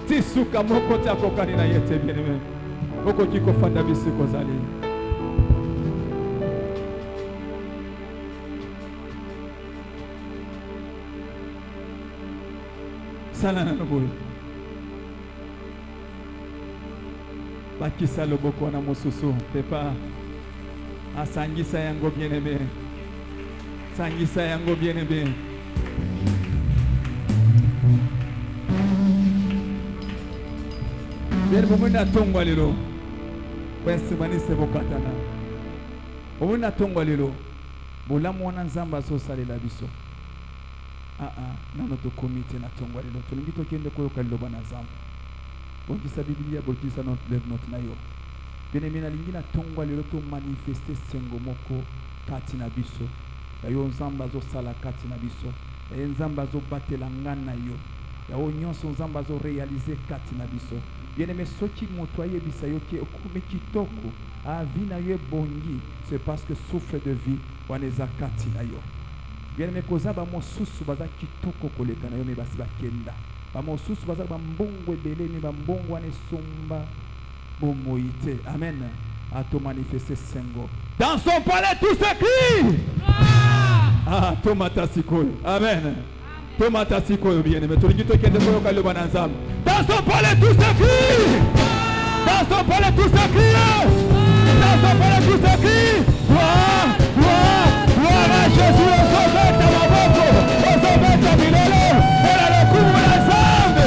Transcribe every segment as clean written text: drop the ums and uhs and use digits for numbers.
Tisuka moko te akokani na yete bien-aimé. Okoki kofanda biso kozali. Salana noboyo. Bakisa loboko na mosusu. Pepa. Asangisa yango bien-aimé. Sangisa yango bien-aimé. Bien bomuna tongwa lelo. Pese manise bokatana. Bomuna tongwa lelo. Bolamu wana nzamba so salela biso. Nano to komite na tongwa lelo. Tulingi tokende koyoka liloba na nzamba. Bokisa Biblia bokisa note na yo. Bien-aimé na lingi na tongwa lelo to manifester sengo moko kati na biso. Yayo nzamba zo sala kati na biso. Yayo nzamba zo batela ngana yo. Yayo nyonso nzamba zo réaliser kati na biso. Bien-aimé, ce qui montoye bisayoke okume kitoko avina yo bongi, c'est parce que souffle de vie waneza kati na yo. Bien-aimé, koza ba mosusu baza kitoko koleka na yo me basi bakenda. Ba mosusu baza ba mbongo ebele me ba mbongo wane somba bomoite. Amen. A to manifester sengo. Dans son palais tout s'écrit. Tomata sikoyo. Amen. Tomata sikoyo bien-aimé. Tulingito kende koyoka loba na nzambe. Dans son palais tout s'écrit. Dans son palais tout s'écrit. Dans son palais tout s'écrit. Gloire, gloire, gloire à Jésus. Au sommet de Maboko. Au sommet de Milolo. Et là le coup de la zambe.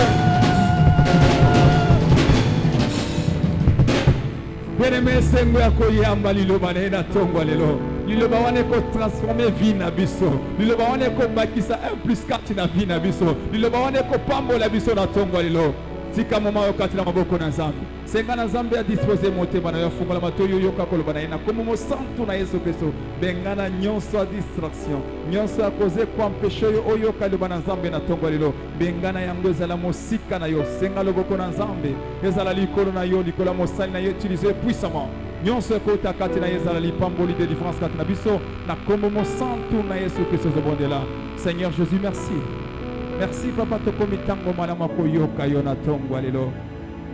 Bien-aimé, sengo ya koyamba liloba na tongwa lelo. Liloba wane ko transformer vie na biso. Liloba wane ko bakisa 1+4 na vie na biso. Liloba wane ko pambola biso na tongwa lelo. Tika mama yokati na maboko na nzambe. Senga na nzambe ya disposer motema na yo fungola matoyo yoka koloba na ina komo mo santu na Yesu Kristo. Bengana nyonso a distraction. Nyonso a cause kwa empêcher yo oyoka loba na nzambe na tongwa lelo. Bengana yango ezala mosika na yo. Senga loboko na nzambe. Ezala likolo na yo, likolo mosali na yo utiliser puissamment. Nyonso kota kati na ezala lipamboli de délivrance kati na biso na komo mo santu na Yesu Kristo zobondela. Seigneur Jésus, merci. Merci papa tokomitango mana makoyoka yo na tongwa lelo.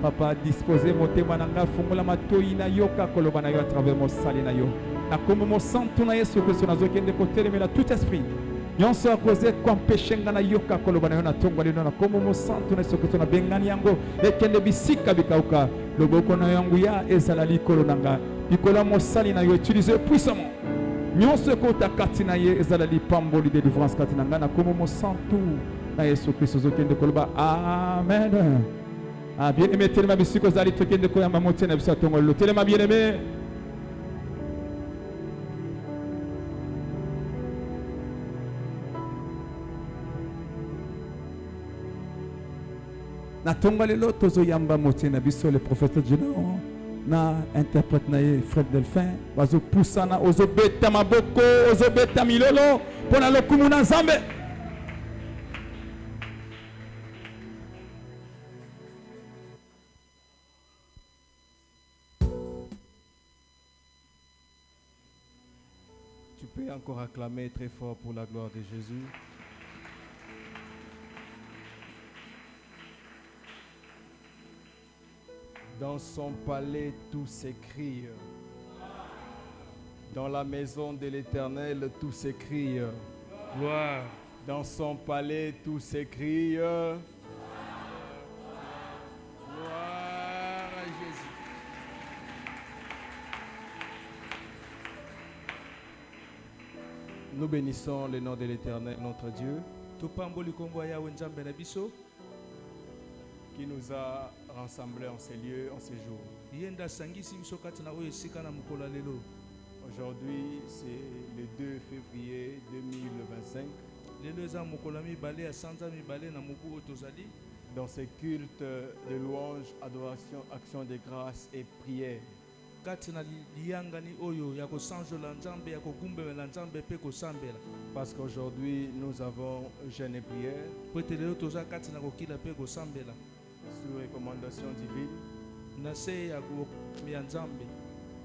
Papa disposer motema na nga fungola matoyi na yoka koloba na yo à travers mosali na yo. Na komo mo santu na Yesu Kristo nazokende kotelemela tout esprit. Nyonso akoze kwa mpeshenga na yoka koloba na yo na tongwa lelo na komo mo santu na Yesu Kristo na bengani yango ekende bisika bikauka. Loboko na yangu ya ezala likolo nanga. Bikola mosali na yo utiliser puissamment. Nyonso kota kati na ye ezala lipamboli de délivrance kati na nga na komo mo santu na Yesu Kristo zokende koloba amen. Bien-aimé, telema bisiko zali tokende koyamba motie na biso tongolo. Telema bien-aimé. Na tongolelo tozo yamba motie na biso le prophète Gédéon na interprète na Fred Delphin bazo poussana ozo beta maboko ozo beta milolo pona lokumu na nzambe. Tu peux encore acclamer très fort pour la gloire de Jésus. Dans son palais, tout s'écrie. Dans la maison de l'Éternel, tout s'écrie. Gloire. Dans son palais, tout s'écrie. Gloire à Jésus. Nous bénissons le nom de l'Éternel, notre Dieu, qui nous a rassemblés en ces lieux, en ces jours. Aujourd'hui, c'est le 2 février 2025. Dans ces cultes de louange, adoration, action de grâce et prière. Parce qu'aujourd'hui, nous avons jeûne et prière sous recommandation divine.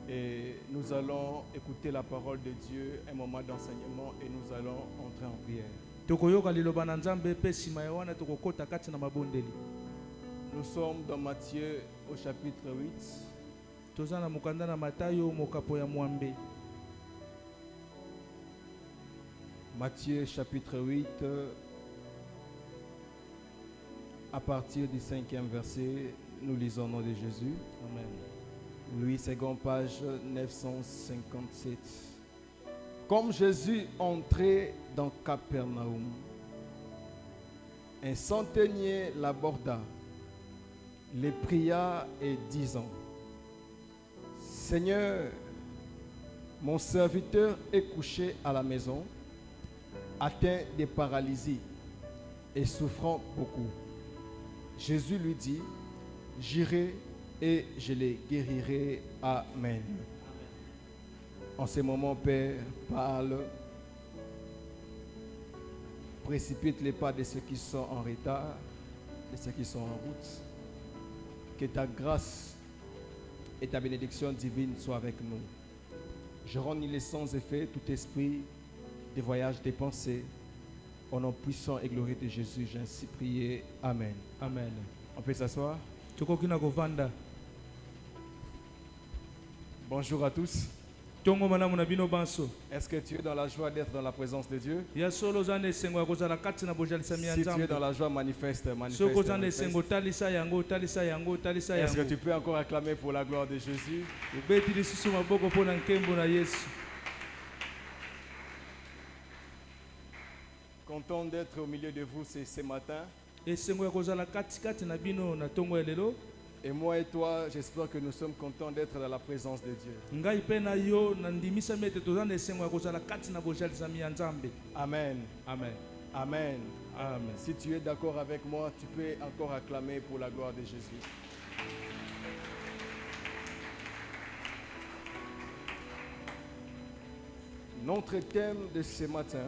Et nous allons écouter la parole de Dieu, un moment d'enseignement, et nous allons entrer en prière. Nous sommes dans Matthieu au chapitre 8. toza na mokanda na Matayo mokapo ya mwambe. Matthieu chapitre 8, à partir du 5e verset, nous lisons au nom de Jésus. Amen. Louis II, page 957. Comme Jésus entrait dans Capernaum, un centenier l'aborda, les pria et disant: Seigneur, mon serviteur est couché à la maison, atteint de paralysie et souffrant beaucoup. Jésus lui dit: J'irai et je les guérirai. Amen. En ce moment, Père, parle, précipite les pas de ceux qui sont en retard, de ceux qui sont en route. Que ta grâce et ta bénédiction divine soient avec nous. Je rends les sans effet tout esprit des voyages des pensées. Au nom puissant et glorieux de Jésus, j'ai ainsi prié. Amen. Amen. On peut s'asseoir. Tukoki na kovanda. Bonjour à tous. Tongo malamu na bino banso. Est-ce que tu es dans la joie d'être dans la présence de Dieu? Ya solo zane sengo kozala kati na bojalisa mi Si tu es nzambe. dans la joie, manifeste, Soko zane manifeste. sengo talisa yango, talisa yango, talisa Est-ce que yango. tu peux encore acclamer pour la gloire de Jésus? Ubeti lisusu maboko pona nkembo na Yesu. Content d'être au milieu de vous ce matin. Esengo ya kozala kati kati na bino na tongo ya lelo. Et moi et toi, j'espère que nous sommes contents d'être dans la présence de Dieu. Ngai pe na yo na ndimisa mete tozana esengo ya kozala kati na bojalisa mi nzambe. Amen. Amen. Amen. Amen. Si tu es d'accord avec moi, tu peux encore acclamer pour la gloire de Jésus. Notre thème de ce matin,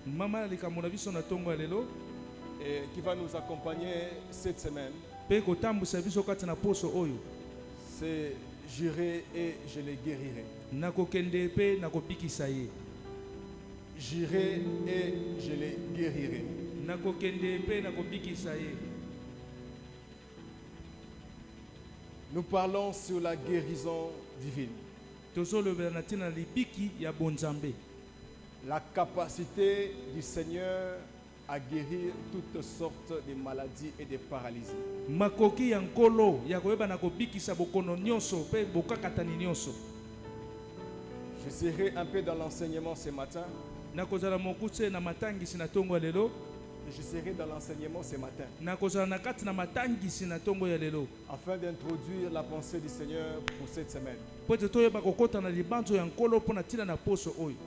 Mama likambo na biso na tongo ya lelo et qui va nous accompagner cette semaine, pe kotambusa biso kati na poso oyo. c'est j'irai et je les guérirai. Nakokende pe nakobikisa ye. J'irai et je les guérirai. Nakokende pe nakobikisa ye. Nous parlons sur la guérison divine, Tozolobela na tina libiki ya bonzambe. la capacité du Seigneur à guérir toutes sortes de maladies et de paralysies. Makoki ya nkolo ya koyeba na kobikisa bokono nyonso pe bokakatani nyonso. Je serai un peu dans l'enseignement ce matin. Nakozala mokuse na matangisi na tongo ya lelo. Je serai dans l'enseignement ce matin Nakozala na kati na matangisi na tongo ya lelo. afin d'introduire la pensée du Seigneur pour cette semaine. Po te toyeba kokota na libanzo ya nkolo po na tina na poso oyo.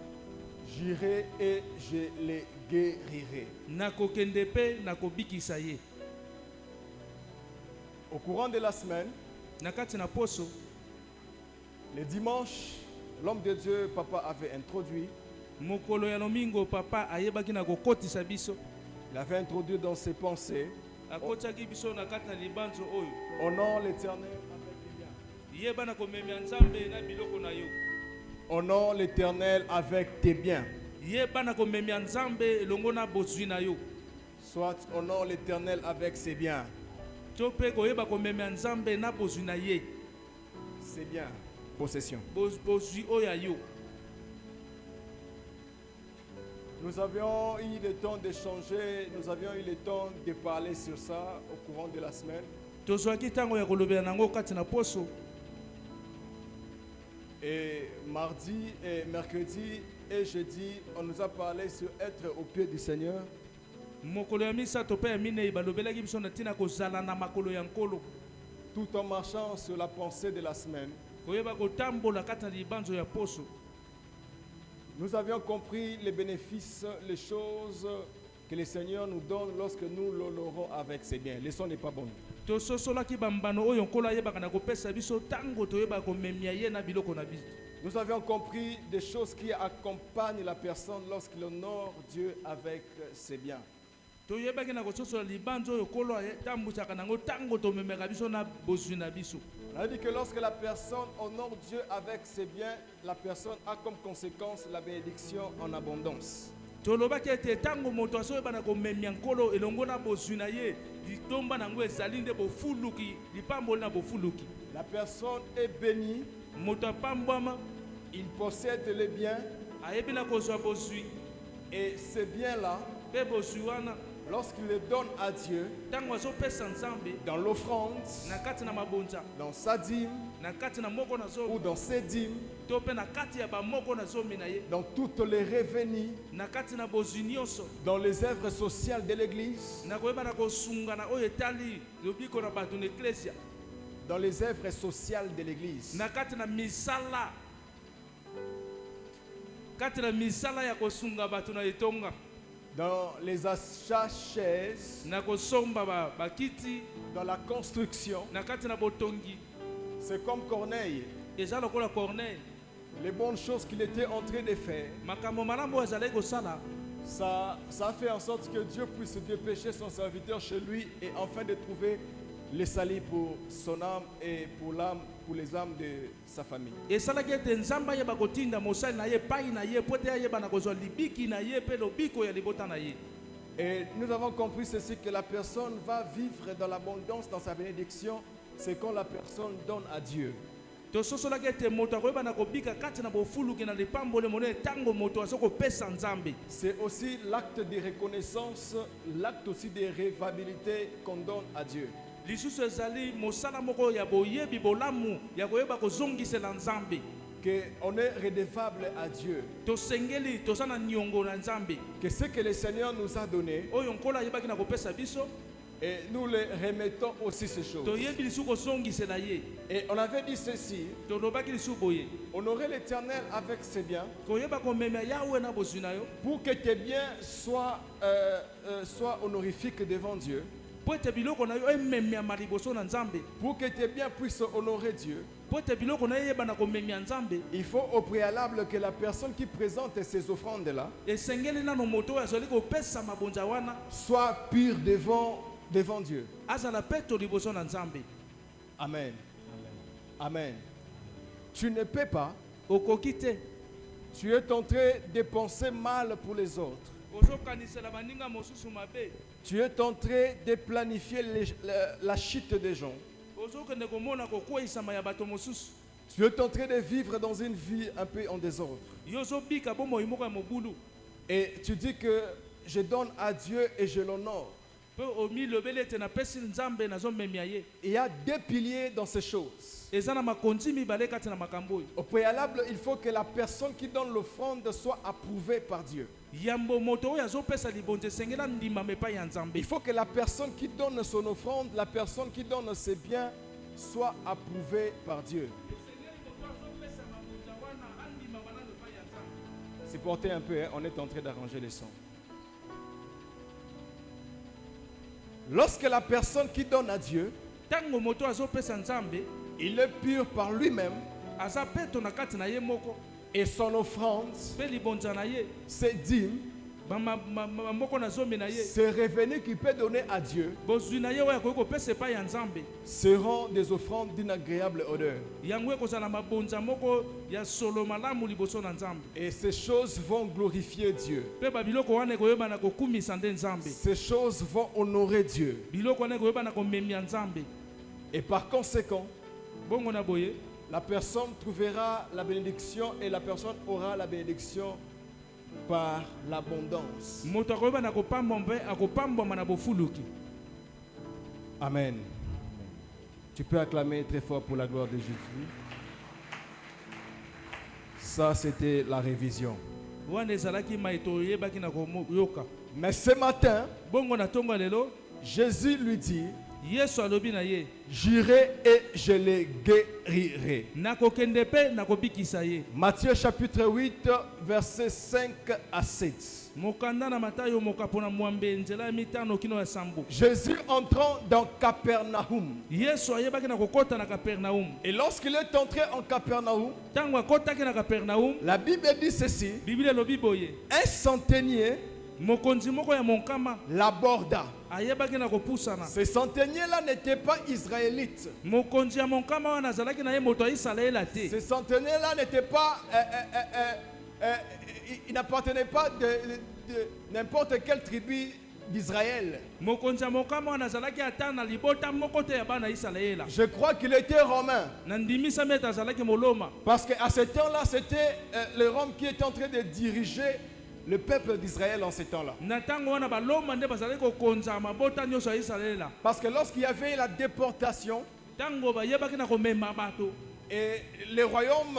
J'irai et je les guérirai. Nakokende pe nakobikisa ye. Au courant de la semaine, Na kati na poso le dimanche, l'homme de Dieu, papa, avait introduit, mokolo ya lomingo papa ayebaki na kokotisa biso. il avait introduit dans ses pensées: Akotaki biso na kati na libanzo oyo. honore l'Éternel avec les biens. Yeba na komemia nzambe na biloko na yo. Honore l'Éternel avec tes biens. Yeba na komemia nzambe elongo na bozwi na yo. Soit honore l'Éternel avec ses biens. To pe koyeba komemia nzambe na bozwi na ye. Ses biens, possession. Bozwi oyo ya yo. Nous avions eu le temps d'échanger, nous avions eu le temps de parler sur ça au courant de la semaine. Tozwaki ntango ya kolobela nango kati na poso. Et mardi et mercredi et jeudi, on nous a parlé sur être au pied du Seigneur. Mokolo ya misato pe ya minei balobelaki biso na tina kozala na makolo ya nkolo. Tout en marchant sur la pensée de la semaine, Koyeba kotambola kati na libanzo ya poso. nous avions compris les bénéfices, les choses que le Seigneur nous donne lorsque nous l'honorons avec ses biens. Le son n'est pas bon. Tososolaki bambano oyo nkolo ayebaka na kopesa biso tango toyeba komemia ye na biloko na biso. Nous avions compris des choses qui accompagnent la personne lorsqu'il honore Dieu avec ses biens. Toyebaki na kososola libanzo oyo nkolo ayetambusaka nango tango tomemaka biso na bozwi na biso. On a dit que lorsque la personne honore Dieu avec ses biens, la personne a comme conséquence la bénédiction en abondance. tolobaki ete ntango moto azoyebana komemia nkolo elongo na bozwi na ye litomba nango ezali nde bofuluki lipamboli na bofuluki. La personne est bénie, Moto apambwama il possède les biens, ayebi na kozwa bozwi et ces biens-là, mpe bozwi wana lorsqu'il les donne à Dieu, ntango azopesa nzambe dans l'offrande, na kati na mabonza dans sa dîme na kati na moko na ou zomi dans ses dîmes, to mpe na kati ya bamoko na zomi na ye dans toutes les revenus, na kati na bozwi nyonso dans les œuvres sociales de l'Église, na koyeba na kosunga na oyo etali lobiko na bato na eklesia dans les œuvres sociales de l'Église. na kati na misala ya kosunga bato na etonga Dans les achats chaises, na kosomba bakiti dans la construction, na kati na botongi c'est comme Corneille. eza lokola Corneille Les bonnes choses qu'il était en train de faire, makambo malamu oyo azalaki kosala ça a fait en sorte que Dieu puisse dépêcher son serviteur chez lui et enfin de trouver le salut pour son âme et pour les âmes de sa famille. esalaki ete nzambe ayeba kotinda mosali na ye epai na ye po ete ayeba na kozwa libiki na ye mpe lobiko ya libota na ye. Et nous avons compris ceci, que la personne va vivre dans l'abondance, dans sa bénédiction, c'est quand la personne donne à Dieu. tososolaki ete moto akoyeba na kobika kati na bofuluki na lipamboli monene ntango moto aza kopesa nzambe. C'est aussi l'acte de reconnaissance, l'acte aussi de révabilité qu'on donne à Dieu. lisusu ezali mosala moko ya boyebi bolamu ya koyeba kozongisela nzambe Qu'on est redevable à Dieu. tosengeli toza na niongo na nzambe Que ce que le Seigneur nous a donné, oyo nkolo ayebaki na kopesa biso et nous les remettons aussi ces choses. toyebi lisusu kozongisela ye. Et on avait dit ceci, tolobaki lisusu boye honorer l'Éternel avec ses biens, koyeba komemia yawe na bozwi na yo pour que tes biens soient honorifiques devant Dieu, po ete biloko na yo ememiama liboso na nzambe pour que tes biens puissent honorer Dieu. po ete biloko na yo eyeba na komemia nzambe Il faut au préalable que la personne qui présente ces offrandes-là esengeli nano moto oyo azali kopesa mabonza wana soit pure devant Dieu. azala peto liboso na nzambe. Amen. Amen. Tu ne peux pas, okoki te tu es en train de penser mal pour les autres. ozokanisela baninga mosusu mabe Tu es en train de planifier la chute des gens. ozokende komona kokweyisama ya bato mosusu Tu es en train de vivre dans une vie un peu en désordre. yo ozobika bomoi moko ya mobulu Et tu dis que je donne à Dieu et je l'honore. mpe omilobeli ete napesi nzambe nazomemia ye. Il y a deux piliers dans ces choses. eza na makonzi mibale kati na makambo oyo. Au préalable, il faut que la personne qui donne l'offrande soit approuvée par Dieu. yambo moto oyo azopesa libonzo esengela ndimama epai ya nzambe. Il faut que la personne qui donne son offrande, la personne qui donne ses biens, soit approuvée par Dieu. Supportez un peu, hein, on est en train d'arranger les sons. Lorsque la personne qui donne à Dieu, ntango moto azopesa nzambe il est pur par lui-même aza peto na kati na ye moko et son offrande, mpe libonza na ye ses dîmes, moko na zomi na ye ses revenus qu'il peut donner à Dieu bozwi na ye oyo akoki kopesa epai ya nzambe seront des offrandes d'une agréable odeur. yango ekozala mabonza moko ya solo malamu liboso na nzambe Et ces choses vont glorifier Dieu. mpe babiloko wana ekoyebana kokumisa nde nzambe. Ces choses vont honorer Dieu. biloko wana ekoyebana komemia nzambe. Et par conséquent, bongo na boye la personne trouvera la bénédiction et la personne aura la bénédiction par l'abondance. moto akoyebana kopambwa mpe akopambwama na bofuluki. Amen. Tu peux acclamer très fort pour la gloire de Jésus. Ça, c'était la révision. wana ezalaki mai toyebaki na koyoka. Mais ce matin, bongo na ntongo ya lelo Jésus lui dit, yesu alobi na ye j'irai et je les guérirai. nakokende mpe nakobikisa ye. Matthieu chapitre 8, versets 5 à 7. mokanda na matayo mokapo na mwambe nzela ya mitano kino ya sambo. Jésus entrant dans Capernaum. yesu ayebaki na kokɔta na kapernaum. Et lorsqu'il est entré en Capernaum, ntango akɔtaki na kapernaum la Bible dit ceci, biblia elobi boye un centenier mokonzi moko ya monkama l'aborda. ayebaki na kopusana. Ce centenier-là n'était pas israélite. mokonzi ya monkama wana azalaki na ye moto ya isalaela te. Ce centenier-là n'était pas... il n'appartenait pas de n'importe quelle tribu d'Israël. mokonzi ya mokama wana azalaki ata na libota moko te ya bana isalaela Je crois qu'il était romain. na ndimisami ete azalaki moloma Parce qu'à ce temps-là, c'était le Rome qui était en train de diriger le peuple d'Israël en ce temps-là. na ntango wana baloma nde bazalaki kokonza mabota nyonso ya isalaela Parce que lorsqu'il y avait la déportation, ntango bayebaki na komema bato et le royaume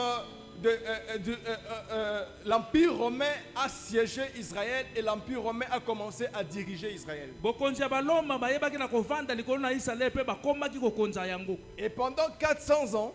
l'Empire romain a siégé Israël et l'Empire romain a commencé à diriger Israël. bokonzi ya baloma bayebaki na kovanda likolo na isalaele mpe bakomaki kokonza yango Et pendant 400 ans,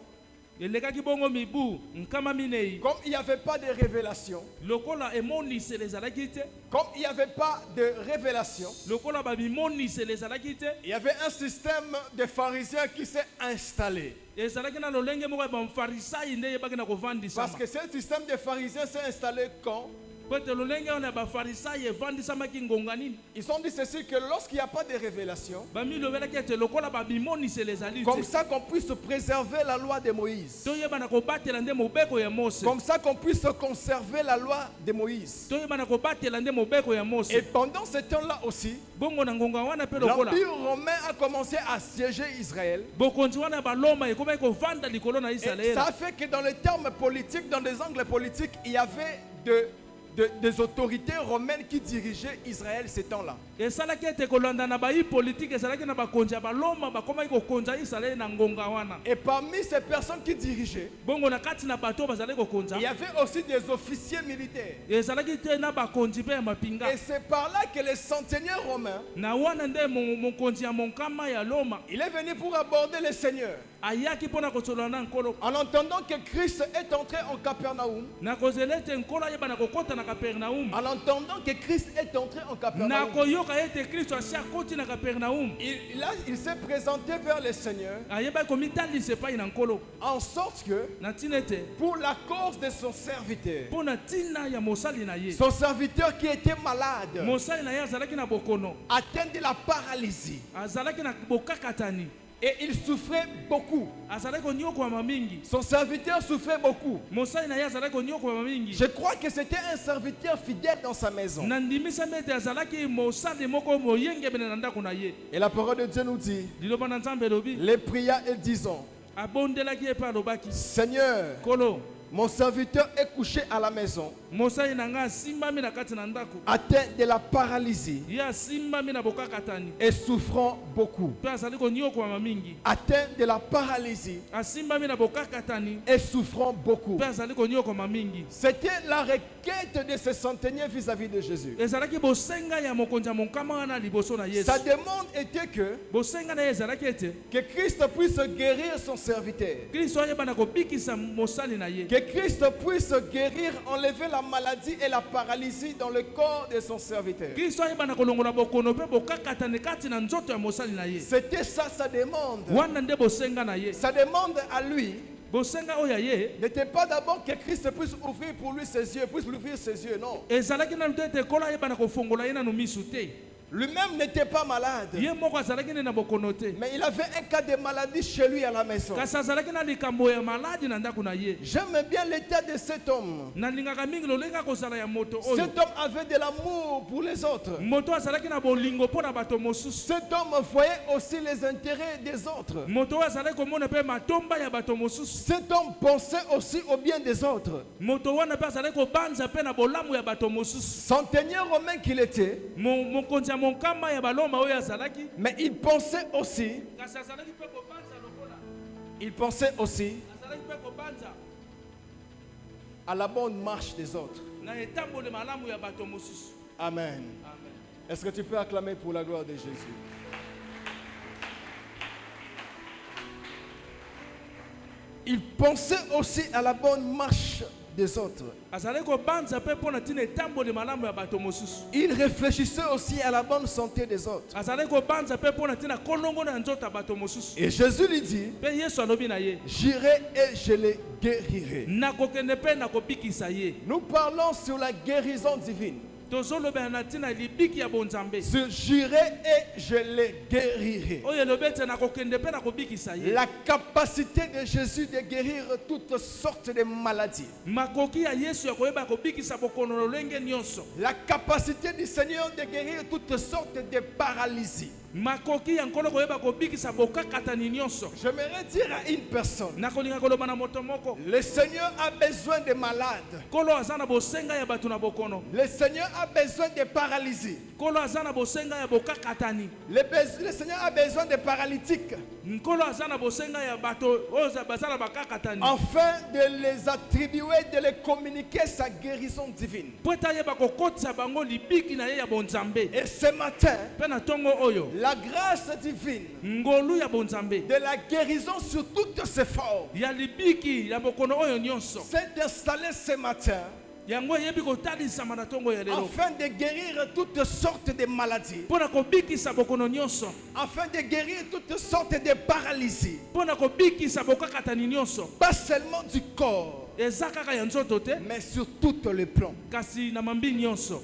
elekaki bongo mibu nkama minei comme il n'y avait pas de révélation, lokola emonisele ezalaki te comme il n'y avait pas de révélation, lokola babimonisele ezalaki te il y avait un système de pharisiens qui s'est installé. ezalaki na lolenge moko ya bafarisai nde eyebaki na Parce kovandisama que ce système de pharisiens s'est installé quand po ete lolenge wana ya bafarisai evandisamaki ngonga nini ils ont dit ceci, que lorsqu'il n'y a pas de révélation, bamilobelaki ete lokola babimonisele ezali comme te ça qu'on puisse préserver la loi de Moïse, toyebana kobatela nde mobeko ya mose comme ça qu'on puisse conserver la loi de Moïse. toyebana kobatela nde mobeko ya mose Et pendant ce temps-là aussi, bongo na ngonga wana mpe lokola l'Empire romain a commencé à siéger Israël. bokonzi wana ya baloma ekomaki kovanda likolo na Et isalaele ça a fait que dans les termes politiques, dans des angles politiques, il y avait des autorités romaines qui dirigeaient Israël ces temps-là. esalaki ete kolanda na bayi politike ezalaki na bakonzi ya baloma bakomaki kokonza isalaele na ngonga wana Et parmi ces personnes qui dirigeaient, bongo na kati na bato bazalaki kokonza il y avait aussi des officiers militaires. ezalaki te na bakonzi mpe ya mapinga Et c'est par là que le centenier romain, na wana nde mokonzi ya monkama ya loma il est venu pour aborder le Seigneur. ayaki mpo na kosolola na nkolo En entendant que Christ est entré en Capernaum, na kozela ete nkolo ayeba kokota na kapernaum en entendant que Christ est entré en na Capernaum, koyoka ete kristo asi akoti na kapernaum il s'est présenté vers le Seigneur ayebaki komitalisa epai na nkolo en sorte que, na ntina ete pour la cause de son serviteur, mpo na ntina ya mosali na ye son serviteur qui était malade, mosali na ye azalaki na bokono atteint de la paralysie, azalaki na bokakatani et il souffrait beaucoup. azalaki konyokwama mingi Son serviteur souffrait beaucoup. mosali na ye azalaki konyokwama mingi Je crois que c'était un serviteur fidèle dans sa maison. na ndimisami ete azalaki mosali moko moyengebene na ndako na ye Et la parole de Dieu nous dit, liloba na nzambe elobi les pria et disons, abondelaki ye mpe alobaki Seigneur, kolo mon serviteur est couché à la maison, mosali na ngai asimbami na kati na ndako atteint de la paralysie ye asimbami na bokakatani et souffrant beaucoup. mpe azali konyokwama mingi Atteint de la paralysie asimbami na bokakatani et souffrant beaucoup. mpe azali konyokwama mingi C'était la requête de ce centenier vis-à-vis de Jésus. ezalaki bosenga ya mokonzi ya monkama wana liboso na yesu Sa demande était bosenga na ye ezalaki ete que Christ puisse guérir son serviteur. kristo ayeba na kobikisa mosali na ye Que Christ puisse guérir, enlever la maladie et la paralysie dans le corps de son serviteur. kristo ayeba na kolongola bokono mpe bokakatani kati na nzoto ya mosali na ye C'était ça sa demande. wana nde bosenga na ye Sa demande à lui bosenga oyo ya ye n'était pas d'abord que Christ puisse ouvrir pour lui ses yeux, puisse lui ouvrir ses yeux, non. ezalaki nanu te ete kolo ayeba na kofongola ye nanu misu te Lui-même n'était pas malade, ye moko azalaki nde na bokono te mais il avait un cas de maladie chez lui à la maison. kasi azalaki na likambo ya maladi na ndako na ye J'aime bien l'état de cet homme. nalingaka mingi lolenge akozala ya moto oyo Cet homme avait de l'amour pour les autres. moto azalaki na bolingo mpo na bato mosusu Cet homme voyait aussi les intérêts des autres. moto oyo azalaki komona mpe matomba ya bato mosusu Cet homme pensait aussi au bien des autres. moto wana mpe azalaki kobanza mpe na bolamu ya bato mosusu Centenier romain qu'il était, mokonzi ya monkama ya baloma oyo azalaki mais il pensait aussi, kasi azalaki mpe kobanza lokola il pensait aussi azalaki mpe kobanza à la bonne marche des autres. na etamboli malamu ya bato mosusu. Amen. Amen. Est-ce que tu peux acclamer pour la gloire de Jésus? Il pensait aussi à la bonne marche des autres. azalaki kobanza mpe mpo na ntina etamboli malamu ya bato mosusu. Il réfléchissait aussi à la bonne santé des autres. azalaki kobanza mpe mpo na ntina kolongono ya nzoto ya bato mosusu. Et Jésus lui dit, mpe yesu alobi na ye j'irai et je les guérirai. nakokende mpe nakobikisa ye. Nous parlons sur la guérison divine. tozolobela na ntina libiki ya bonzambe J'irai et je les guérirai. oyo elobi ete nakokende mpe nakobikisa ye La capacité de Jésus de guérir toutes sortes de maladies. makoki ya yesu ya koyeba kobikisa bokono lolenge nyonso La capacité du Seigneur de guérir toutes sortes de paralysies. makoki ya nkolo koyeba kobikisa bokakatani nyonso J'aimerais dire à une personne, nakolinga koloba na moto moko le Seigneur a besoin de malades. nkolo aza na bosenga ya bato na bokono Le Seigneur a besoin de paralysie. nkolo aza na bosenga ya bokakatani Le Seigneur a besoin de paralytiques nkolo aza na bosenga ya bato oyo baza na bakakatani afin de les attribuer, de les communiquer sa guérison divine. mpo ete ayeba kokotisa bango libiki na ye ya bonzambe Et ce matin, mpe na ntongo oyo la grâce divine ngolu ya bonzambe de la guérison sur toutes ses formes ya libiki ya bokono oyo nyonso s'est installée ce matin yango eyebi kotalisama na ntongo ya lelo afin de guérir toutes sortes de maladies, mpo na kobikisa bokono nyonso afin de guérir toutes sortes de paralysies, mpo na kobikisa bokakatani nyonso pas seulement du corps, eza kaka ya nzoto te mais sur tous les plans. kasi na mambi nyonso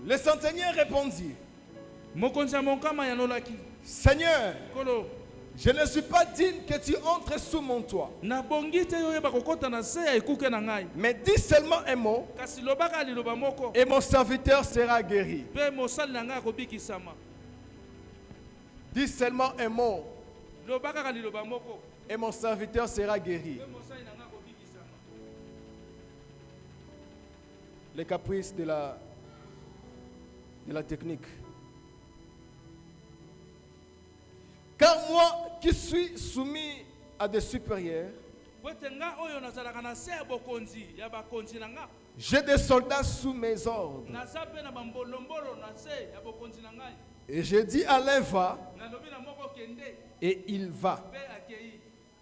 Le centenier répondit, mokonzi ya monkama yanolaki Seigneur, kolo je ne suis pas digne que tu entres sous mon toit, nabongi te yo oyeba kokɔta na se ya ekuke na ngai mais dis seulement un mot kasi lobaka liloba moko et mon serviteur sera guéri. mpe mosali na ngai akobikisama Dis seulement un mot loba kaka liloba moko et mon serviteur sera guéri. mpe mosali na ngai akobikisama Les caprices de la technique. Car moi qui suis soumis à des supérieurs, po ete ngai oyo nazalaka na se ya bokonzi ya bakonzi na ngai j'ai des soldats sous mes ordres. naza mpe na bambolombolo na se ya bokonzi na ngai Et je dis à l'un va, nalobi na moko kende et il va. mpe akei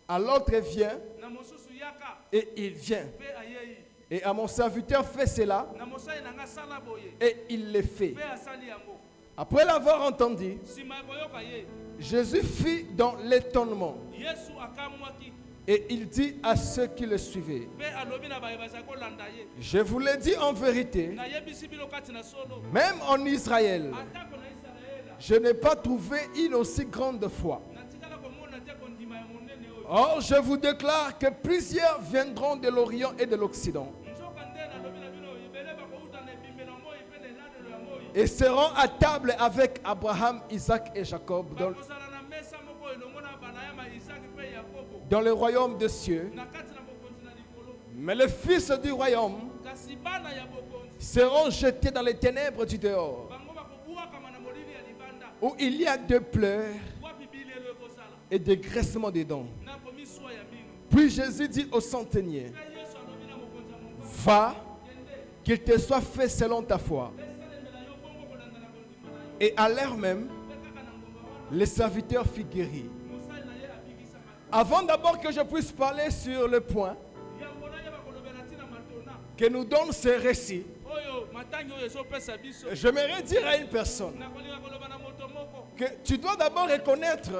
À l'autre viens, na mosusu yaka et il vient. mpe ayei Et à mon serviteur fais cela, na mosali na ngai sala boye et il le fait. mpe asali yango Après l'avoir entendu, nsima ya koyoka ye Jésus fit dans l'étonnement. yesu akamwaki Et il dit à ceux qui le suivaient, mpe alobi na baye bazali kolanda ye je vous le dis en vérité, nayebisi bino kati na solo même en Israël, atako na isalaela je n'ai pas trouvé une aussi grande foi. natikala komona te kondima ya monene oyo Or, je vous déclare que plusieurs viendront de l'Orient et de l'Occident nzoka nde nalobi na bino ebele bakouta na ebimbelo ya moi mpe na elandelo ya moi et seront à table avec Abraham, Isaac et Jacob bakozala na mesa moko elongo na banayama isaki mpe yakobo dans le royaume des cieux. na kati na bokonzi na likolo Mais les fils du royaume kasi bana ya bokonzi seront jetés dans les ténèbres du dehors, bango bakobwakama na molili ya libanda où il y a des pleurs wapi bilelo ekozala et des graissements des dents. na komiswa ya bino Puis Jésus dit au centenier, mpe yesu alobi na mokonzi ya mokonzi va, kende qu'il te soit fait selon ta foi. esalemela yo bongo kolanda na kondima na yo Et à l'heure même, mpe kaka na ngomba wana le serviteur fut guéri. mosali na ye abikisama Avant d'abord que je puisse parler sur le point yango nayeba kolobela ntina matona que nous donne ce récit, oyo matangi oyo ezopesa biso j'aimerais dire à une personne nakolinga koloba na moto moko que tu dois d'abord reconnaître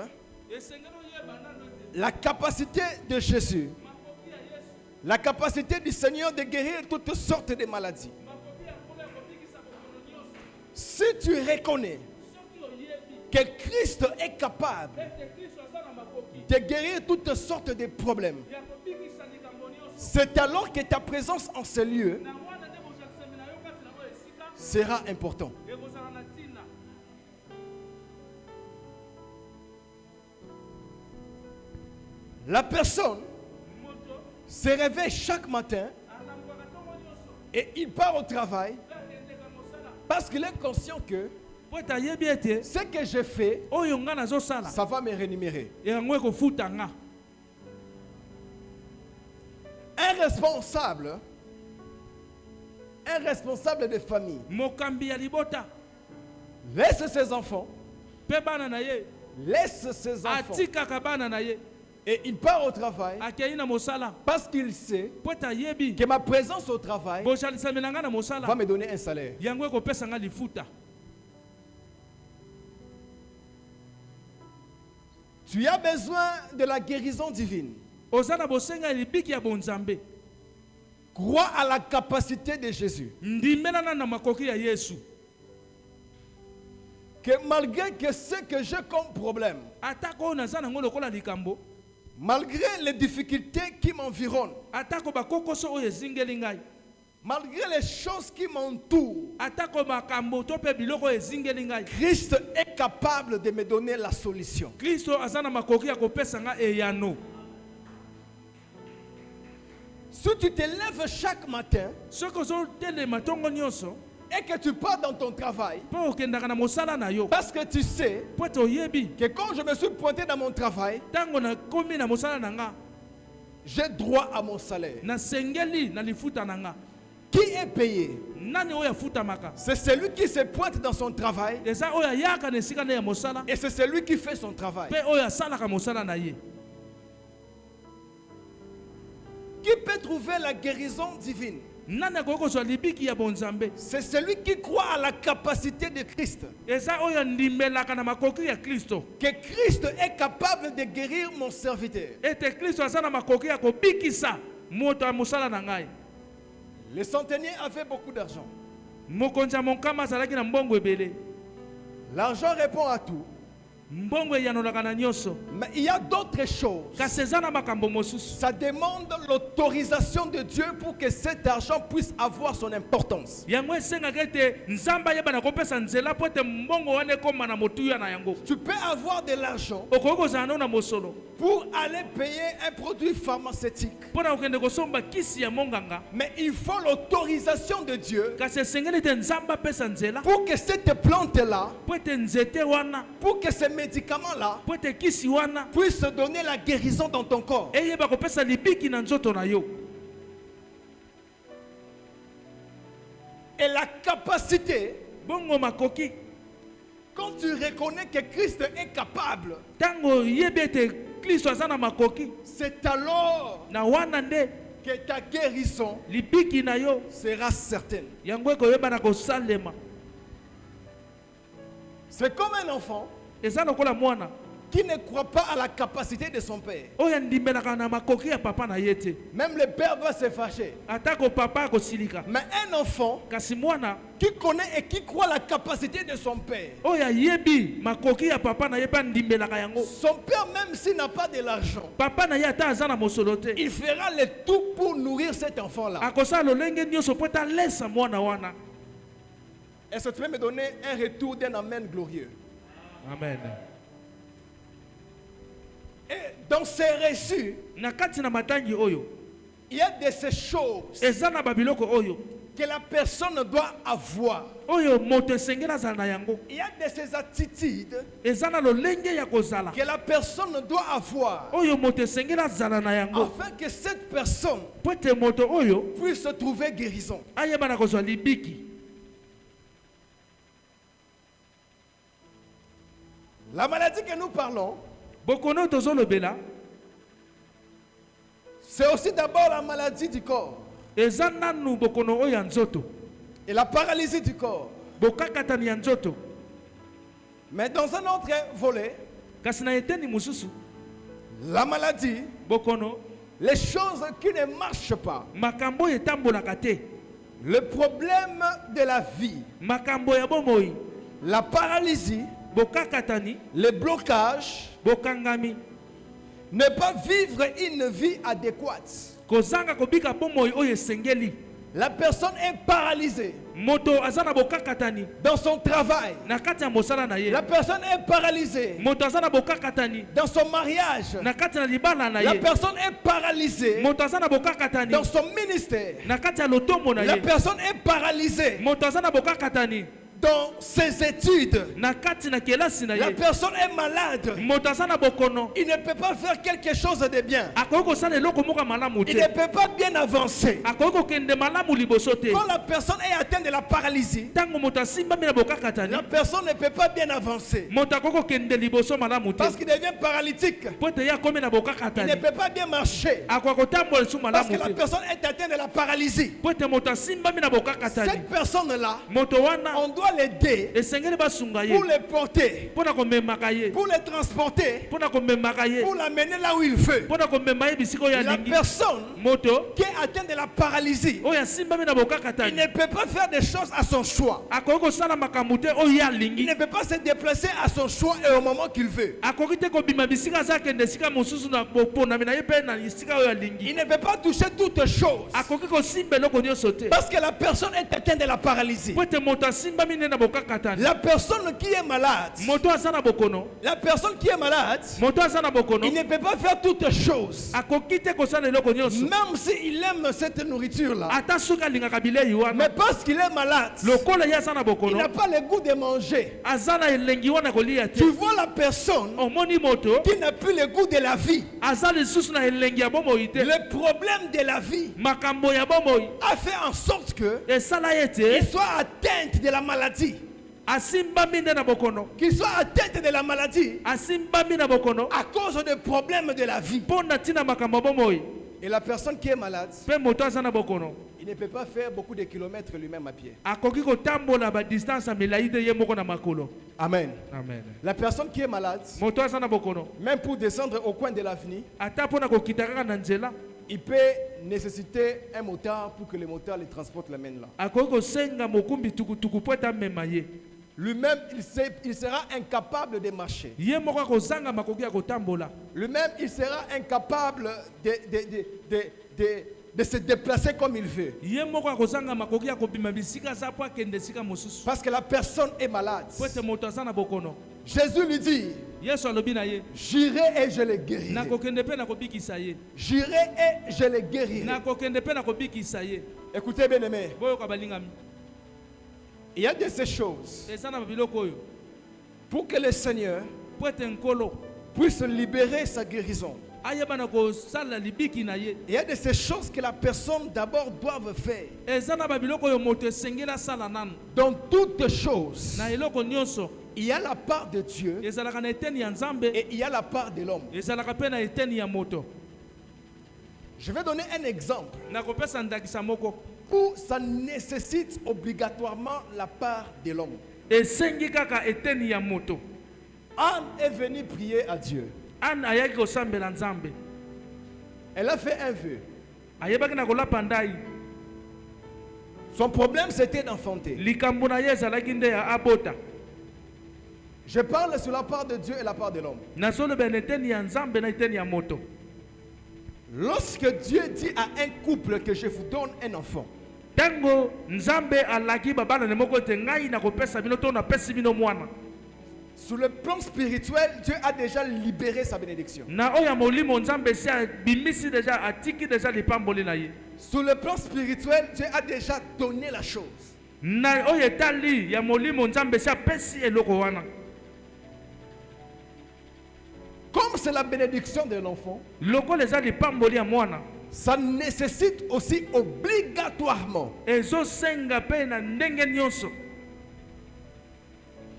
esengeli oyeba nano ete la capacité de Jésus, makoki ya yesu la capacité du Seigneur de guérir toutes sortes de maladies. makoki ya nkolo ya kobikisa bokono nyonso Si tu reconnais soki oyebi que Christ est capable ete kristo aza na makoki de guérir toutes sortes de problèmes, ya kobikisa likambo nyonso c'est alors que ta présence en ce lieu na wana nde bozalisami na yo kati na oyo esika sera important. ekozala na ntina La personne moto se réveille chaque matin alambwaka ntongo nyonso et il part au travail mpe akendeka mosala parce qu'il est conscient que po ete ayebi ete ce que je fais, oyo nga nazosala ça va me rémunérer. yango ekofuta nga Un responsable de famille mokambi ya libota laisse ses enfants, mpe bana na ye laisse ses enfants atikaka bana na ye et il part au travail akei na mosala parce qu'il sait po ete ayebi que ma présence au travail bozalisami na nga na va mosala me donner un salaire. yango ekopesa nga lifuta Tu as besoin de la guérison divine. ozana bosenga libiki ya bonzambe. Crois à la capacité de Jésus. Ndimelana na makoki ya Yesu. Que malgré que ce que j'ai comme problème, Atako nazana ngolo kola likambo. malgré les difficultés qui m'environnent, Atako bakokoso oyo zingeli ngai. malgré les choses qui m'entourent, Atako makambo to pe biloko ezingeli ngai. Christ est capable de me donner la solution. Kristo azana makoki ya kopesa nga eyano. Si tu te lèves chaque matin Soko zo tele matongo nyonso et que tu pars dans ton travail, po okendaka na mosala na yo. parce que tu sais Po to yebi que quand je me suis pointé dans mon travail, tango na komi na mosala na nga j'ai droit à mon salaire. na sengeli na lifuta na nga. Qui est payé? Nani oyo afutamaka? C'est celui qui se pointe dans son travail Eza oyo yaka na esika na ya mosala et c'est celui qui fait son travail. pe oyo asalaka mosala na ye. Qui peut trouver la guérison divine? Nani akoki kozwa libiki ya bonzambe? C'est celui qui croit à la capacité de Christ. Eza oyo ndimelaka na makoki ya Kristo. Que Christ est capable de guérir mon serviteur. Ete Kristo aza na makoki ya kobikisa moto ya mosala na ngai. Le centenier avait beaucoup d'argent. Mokonzi ya monkama azalaki na mbongo ebele. L'argent répond à tout. Mbongo eyanolaka na nyonso. Mais il y a d'autres choses. Kasi eza na makambo mosusu. Ça demande l'autorisation de Dieu pour que cet argent puisse avoir son importance. Yango esengaka ete nzambe ayeba na kopesa nzela po ete mbongo wana ekoma na motuya na yango. Tu peux avoir de l'argent Okoki kozala nao na mosolo pour aller payer un produit pharmaceutique. mpo na kokende kosomba kisi ya monganga. Mais il faut l'autorisation de Dieu Kasi esengeli ete nzambe apesa nzela pour que cette plante-là, po ete nzete wana pour que ces médicaments-là po ete kisi wana puissent donner la guérison dans ton corps. eyeba kopesa libiki na nzoto na yo. Et la capacité, Bongo makoki quand tu reconnais que Christ est capable, tango yebi ete Kristo aza na makoki c'est alors na wana nde que ta guérison libiki na yo sera certaine. yango ekoyeba na kosalema. C'est comme un enfant Eza lokola mwana qui ne croit pas à la capacité de son père. oyo ndimelaka na makoki ya papa na ye te. Même le père va se fâcher. Atako papa akosilika. Mais un enfant Kasi mwana qui connaît et qui croit à la capacité de son père, oyo ayebi makoki ya papa na ye mpe andimelaka yango. son père, même s'il n'a pas de l'argent, Papa na ye ata aza na mosolo te. il fera le tout pour nourrir cet enfant-là. Akosala lolenge nyonso po ete alesa mwana wana. Est-ce que tu peux me donner un retour d'un amen glorieux? Amen. Et dans ces reçus, Na kati na matangi oyo il y a de ces choses eza na babiloko oyo que la personne doit avoir. oyo moto esengeli azala na yango. Il y a de ces attitudes Eza na lolenge ya kozala que la personne doit avoir oyo moto esengeli azala na yango afin que cette personne po ete moto oyo puisse trouver guérison. ayeba na kozwa libiki. La maladie que nous parlons, Bokono tozolobela c'est aussi d'abord la maladie du corps eza nanu bokono oyo ya nzoto, et la paralysie du corps. bokakatani ya nzoto. Mais dans un autre volet, Kasi na eteni mosusu la maladie, bokono les choses qui ne marchent pas, makambo oyo etambolaka te, le problème de la vie, makambo ya bomoi, la paralysie, bokakatani, le blocage, bokangami, ne pas vivre une vie adéquate. kozanga kobika bomoi oyo esengeli. La personne est paralysée Moto aza na bokakatani dans son travail. na kati ya mosala na ye. La personne est paralysée Moto aza na bokakatani dans son mariage. na kati na libala na La ye. personne est paralysée Moto aza na bokakatani dans son ministère. na kati ya lotombo na La ye. personne est paralysée Moto aza na bokakatani dans ses études. na kati na kelasi na La ye. personne est malade. Moto aza na bokono Il ne peut pas faire quelque chose de bien. akoki kosala eloko moko ya malamu Il ne te. peut pas bien avancer. Akoki kokende malamu liboso te. Quand la personne est atteinte de la paralysie, Ntango moto asimbami na bokakatani, la personne ne peut pas bien avancer. moto akoki kokende liboso malamu te. Parce qu'il devient paralytique. Po ete ye akomi na Il ne bokakatani, peut pas bien marcher. akoki kotambola lisusu Parce que malamu la te. personne est atteinte de la paralysie. Po ete moto asimbami na bokakatani, Cette personne-là, moto wana on doit doit l'aider esengeli basunga ye pour le porter, mpona komemaka ye pour le transporter, mpona komemaka ye pour l'amener là où il veut. mpona komema ye bisika oyo La alingi personne moto qui est atteinte de la paralysie, oyo asimbami na il bokakatani ne peut pas faire des choses à son choix. akoki kosala makambo te oyo ye Il alingi ne peut pas se déplacer à son choix et au moment qu'il veut. akoki te kobima bisika aza akende esika mosusu na boponami na ye mpe na esika oyo alingi Il ne peut pas toucher toutes choses. akoki kosimba eloko nyonso te Parce que la personne est atteinte de la paralysie. po ete moto asimbami nde na bokakatani La personne qui est malade, moto aza na bokono la personne qui est malade, moto aza na bokono il ne peut pas faire toutes choses. akoki te kosala eloko nyonso Même s'il aime cette nourriture-là. ata soki alingaka bilei wana Mais parce qu'il est malade, lokola ye aza na il bokono n'a pas le goût de manger. aza na elengi wana kolia te Tu vois la personne omoni moto qui n'a plus le goût de la vie. aza lisusu na elengi ya bomoi te Le problème de la vie makambo ya bomoi a fait en sorte que esala ye te il soit atteinte de la maladie. asimbami nde na bokono Qu'il soit atteinte de la maladie asimbami na bokono à cause des problèmes de la vie. mpo na ntina makambo ya bomoi Et la personne qui est malade, mpe moto aza na bokono il ne peut pas faire beaucoup de kilomètres lui-même à pied. akoki kotambola badistance ya milai te ye moko na makolo Amen. amen La personne qui est malade, moto aza na bokono même pour descendre au coin de l'avenue, ata mpo na kokita kaka na nzela il peut nécessiter un motard pour que le motard le transporte, l'amène là. akoki kosenga mokumbi tukutuku mpo ete amema ye Lui-même, il sera incapable de marcher. ye moko akozanga makoki ya kotambola Lui-même, il sera incapable de se déplacer comme il veut. ye moko akozanga makoki ya kobima bisika aza mpo akende esika mosusu Parce que la personne est malade. mpo ete moto aza na bokono Jésus lui dit, yesu alobi na ye j'irai et je le guérirai. nakokende mpe nakobikisa ye J'irai et je le guérirai. nakokende mpe nakobikisa ye Écoutez bien aimé, boyoka balingami il y a de ces choses eza na babiloko oyo pour que le Seigneur mpo ete nkolo puisse libérer sa guérison. ayeba na kosala libiki na ye Il y a de ces choses que la personne d'abord doit faire. eza na babiloko oyo moto esengeli asala nanu Dans toutes choses, na eloko nyonso il y a la part de Dieu ezalaka na eteni ya nzambe et il y a la part de l'homme. ezalaka mpe na eteni ya moto Je vais donner un exemple nakopesa ndakisa moko où ça nécessite obligatoirement la part de l'homme. esengi kaka eteni ya moto Anne est venue prier à Dieu. ana ayaki kosambela nzambe Elle a fait un vœu. ayebaki na kolapa ndai Son problème, c'était d'enfanter. likambo na ye ezalaki nde ya abota Je parle sur la part de Dieu et la part de l'homme. nazoloba na eteni ya nzambe na eteni ya moto Lorsque Dieu dit à un couple que je vous donne un enfant, ntango nzambe alaki babanane moko ete ngai nakopesa bino to napesi bino mwana sur le plan spirituel, Dieu a déjà libéré sa bénédiction. na oyo ya molimo nzambe esi abimisi deja atiki deja lipamboli na ye Sur le plan spirituel, Dieu a déjà donné la chose. na oyo etali ya molimo nzambe esi apesi eloko wana Comme c'est la bénédiction de l'enfant, lokola eza lipamboli ya mwana ça nécessite aussi obligatoirement ezosenga mpe na ndenge nyonso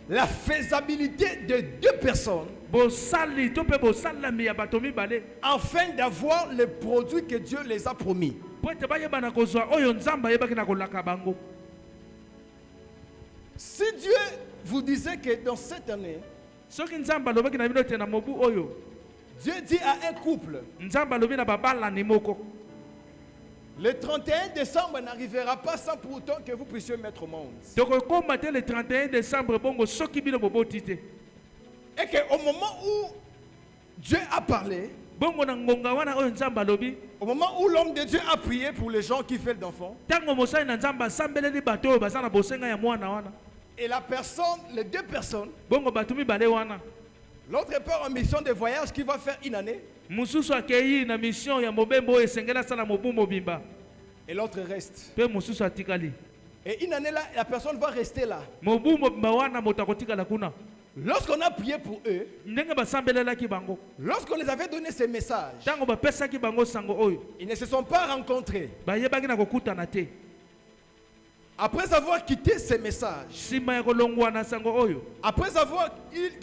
la faisabilité de deux personnes bosali to mpe bosalami ya bato mibale afin d'avoir le produit que Dieu les a promis. mpo ete bayeba na kozwa oyo nzambe ayebaki na kolaka bango Si Dieu vous disait que dans cette année, soki nzambe alobaki na bino ete na mobu oyo Dieu dit à un couple, nzambe alobi na babalani moko le 31 décembre n'arrivera pas sans pour autant que vous puissiez mettre au monde. tokokoma te le 31 décembre bongo soki bino boboti te Et qu'au moment où Dieu a parlé, bongo na ngonga wana oyo nzambe alobi au moment où l'homme de Dieu a prié pour les gens qui veulent d'enfants, ntango mosali na nzambe asambeleli bato oyo baza na bosenga ya mwana wana et la personne, les deux personnes, bongo bato mibale wana l'autre part en mission de voyage qui va faire une année, mosusu akei na mission ya mobembo oyo esengeli asala mobu mobimba et l'autre reste. mpe mosusu atikali Et une année là, la personne va rester là. mobu mobimba wana moto akotikala kuna Lorsqu'on a prié pour eux, ndenge basambelelaki bango lorsqu'on les avait donné ces messages, ntango bapesaki bango sango oyo ils ne se sont pas rencontrés. bayebaki na kokutana te Après avoir quitté ces messages, nsima ya kolongwa na sango oyo après avoir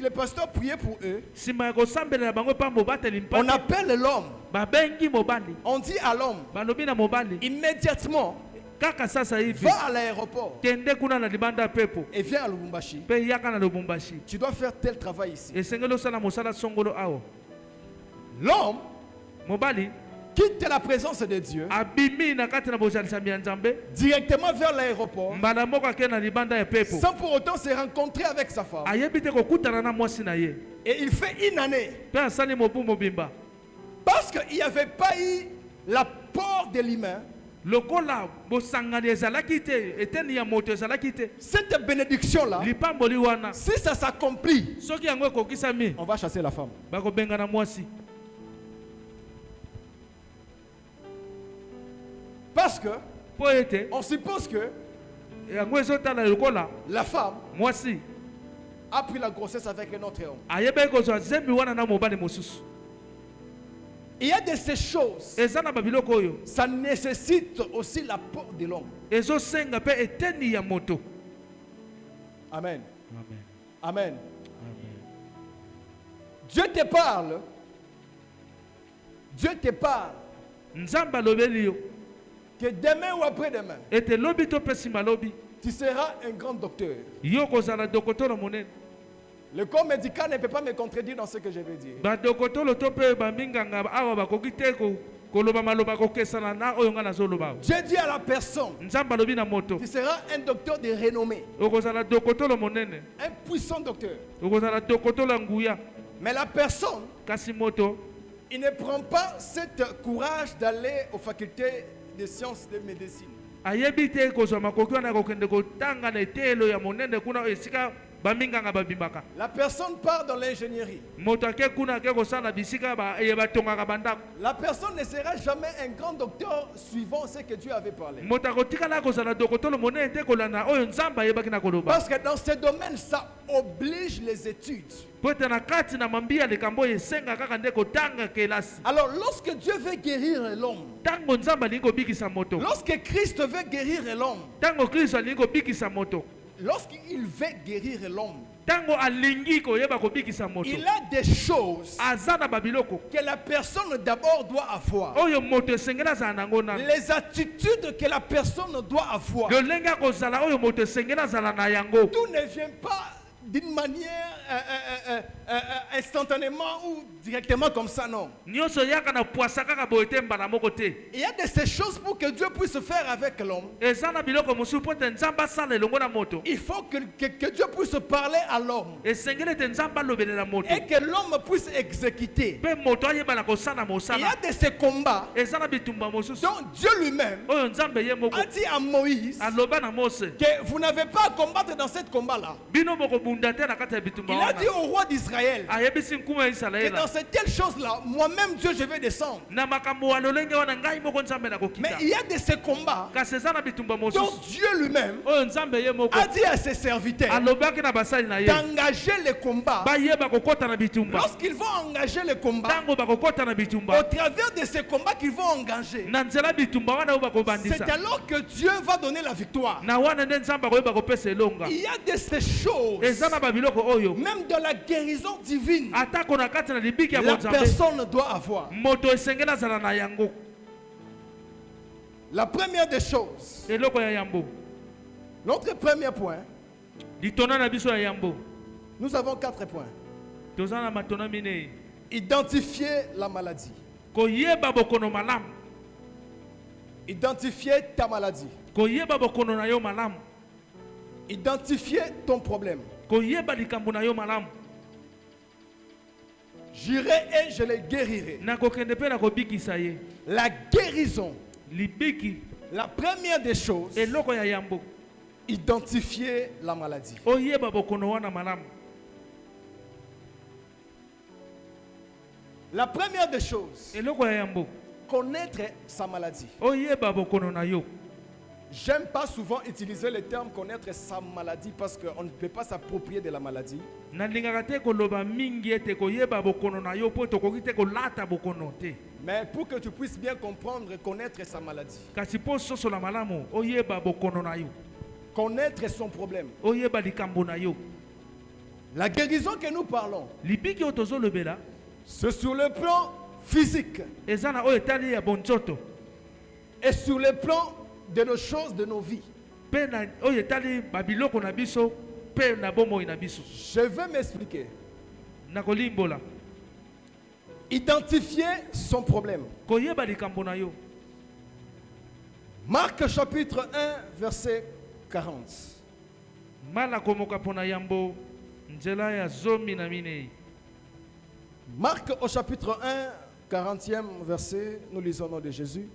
le pasteur prié pour eux, nsima ya kosambelela bango pambo bateli on mpate appelle l'homme, babengi mobali on dit à l'homme, balobi na mobali immédiatement, kaka sasa hivi Va à l'aéroport kende kuna na libanda pepo et viens à Lubumbashi. pe yaka na Lubumbashi Tu dois faire tel travail ici. esengelo sala mosala songolo awo L'homme mobali quitte la présence de Dieu abimi na kati na bozalisa ya Nzambe directement vers l'aéroport mbala moko akende na libanda ya pepo sans pour autant se rencontrer avec sa femme. ayebi te kokutana na mwasi na ye Et il fait une année pe asali mobu mobimba parce qu'il n'y avait pas eu l'apport de l'humain. lokola bosangani ezalaki te eteni ya moto ezalaki te Cette bénédiction-là, lipamboli wana si ça s'accomplit, soki yango ekokisami on va chasser la femme. bakobenga na mwasi Parce que po ete on suppose que yango ezotala lokola la femme mwasi a pris la grossesse avec un autre homme. ayebaki kozwa zembi wana na mobali mosusu Il y a de ces choses, eza na babiloko oyo ça nécessite aussi l'apport de l'homme. ezosenga mpe eteni ya moto. Amen. Amen. Amen. Amen. Dieu te parle. Dieu te parle Nzambe alobeli yo que demain ou après-demain, ete lobi to pe nsima lobi tu seras un grand docteur. yo kozala dokotolo monene. Le corps médical ne peut pas me contredire dans ce que je vais dire. badokotolo to mpe baminganga awa bakoki te koloba maloba kokesana na oyo nga nazoloba. Dieu dit à la personne, Nzambe alobi na moto tu seras un docteur de renommée, okozala dokotolo monene, un puissant docteur. okozala dokotolo ya nguya. Mais la personne, Kasi moto il ne prend pas ce courage d'aller aux facultés de sciences de médecine. ayebi te kozwa makoki wana kokende kotanga na etelo ya monene kuna esika baminganga babimbaka. La personne part dans l'ingénierie. Moto ake kuna ake kosala bisika batongaka bandako. La personne ne sera jamais un grand docteur suivant ce que Dieu avait parlé. Moto akotikala kozala dokotolo monene te kolanda oyo Nzambe ayebaki na koloba. Parce que dans ce domaine, ça oblige les études. Po ete na kati na mambia likambo oyo esenga kaka nde kotanga kelasi. Alors, lorsque Dieu veut guérir l'homme, Tango Nzambe alingi kobikisa moto, lorsque Christ veut guérir l'homme, tango Kristo alingi kobikisa moto, lorsqu'il veut guérir l'homme, tango alingi koyeba kobikisa moto, il a des choses aza na babiloko que la personne d'abord doit avoir. oyo moto esengeli azala nango nano. Les attitudes que la personne doit avoir. lolenge ya kozala oyo moto esengeli azala na yango. Tout ne vient pas d'une manière instantanément ou directement comme ça, non. Nyonso yaka na poasa kaka boye te mbala moko te. Il y a de ces choses pour que Dieu puisse faire avec l'homme. Eza na biloko mosusu po ete Nzambe asala elongo na moto. Il faut que Dieu puisse parler à l'homme Esengeli ete Nzambe alobelela moto. et que l'homme puisse exécuter. Mpe moto ayeba na kosala Il y mosala. a de ces combats Eza na bitumba mosusu dont Dieu lui-même oyo Nzambe ye moko a dit à Moïse aloba na Mose, que vous n'avez pas à combattre dans ce combat-là. bino bokobunda te na kati ya bitumba Il a wana. dit au roi d'Israël Ayebisi nkuma ya que Israela dans cette telle chose-là, moi-même Dieu, je vais descendre. na makambo ya lolenge wana ngai moko Nzambe Mais nakokita. il y a de ces combats Kasi eza na bitumba dont mosusu Dieu lui-même oyo Nzambe ye moko a dit à ses serviteurs alobaki na basali na ye d'engager les combats. bayeba kokota na bitumba. Lorsqu'ils vont engager les combats, Tango bakokota na au bitumba travers de ces combats qu'ils vont engager, na nzela bitumba wana oyo c'est bakobandisa alors que Dieu va donner la victoire. na wana nde Nzambe akoyeba kopesa elonga. Il y a de ces choses, Eza na babiloko oyo même dans la guérison divine, atako na kati na libiki ya la bonzambe personne doit avoir. moto esengeli azala na yango. La première des choses, Eloko ya yambo notre premier point, litona na biso ya yambo nous avons 4 points. toza na matona minei. Identifier la maladie. Koyeba bokono malamu, Identifier ta maladie. koyeba bokono na yo malamu, Identifier ton problème. koyeba likambo na yo malamu. J'irai et je les guérirai. Nakokende mpe nakobikisa ye. La guérison, Libiki la première des choses, eloko ya yambo, identifier la maladie. oyeba bokono wana malamu. La première des choses, Eloko ya yambo, connaître sa maladie. oyeba bokono na yo. J'aime pas souvent utiliser le terme connaître sa maladie parce qu'on ne peut pas s'approprier de la maladie. Nalingaka te koloba mingi ete koyeba bokono na yo po tokoki te kolata bokono te. Mais pour que tu puisses bien comprendre, connaître sa maladie. Kasi po sosola malamu, oyeba bokono na yo. Connaître son problème. Oyeba likambo na yo. La guérison que nous parlons, Libiki oyo tozolobela c'est sur le plan physique eza na oyo etali ya bonzoto et sur le plan de nos choses, de nos vies. Pe na oyo etali babiloko na biso pe na bomoi na biso. Je veux m'expliquer. Na kolimbola. Identifier son problème. Koyeba likambo na yo. Marc chapitre 1, verset 40. Mala komoka pona yambo nzela ya zomi na minei. Marc au chapitre 1, 40e verset, nous lisons au nom de Jésus.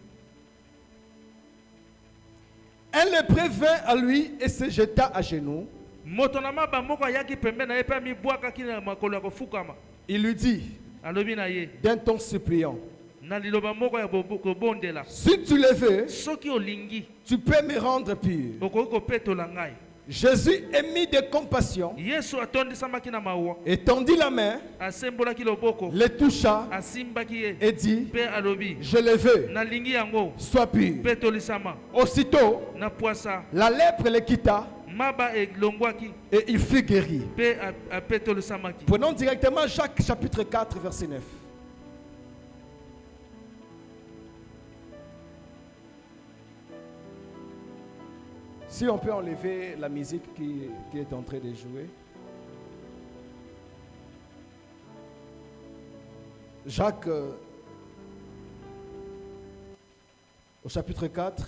Un lépreux vint à lui et se jeta à genoux. Motonama ba moko yaki pembe na epa mi bwaka kina makolo ya kofukama. Il lui dit, Alobi na ye. d'un ton suppliant, Na liloba moko ya kobondela. si tu le veux, Soki olingi tu peux me rendre pur. okoki kopetola ngai. Jésus émis de compassion Yesu atondisamaki na mawa. et tendit la main, Asembolaki loboko. le toucha Asimbaki ye. et dit, Pe alobi. je le veux, Nalingi yango. sois pur. Petolisama. Aussitôt, Na poisa. la lèpre le quitta Maba elongwaki. et il fut guéri. Pe apetolisamaki. Prenons directement Jacques chapitre 4, verset 9. Si on peut enlever la musique qui est en train de jouer. Jacques, au chapitre 4,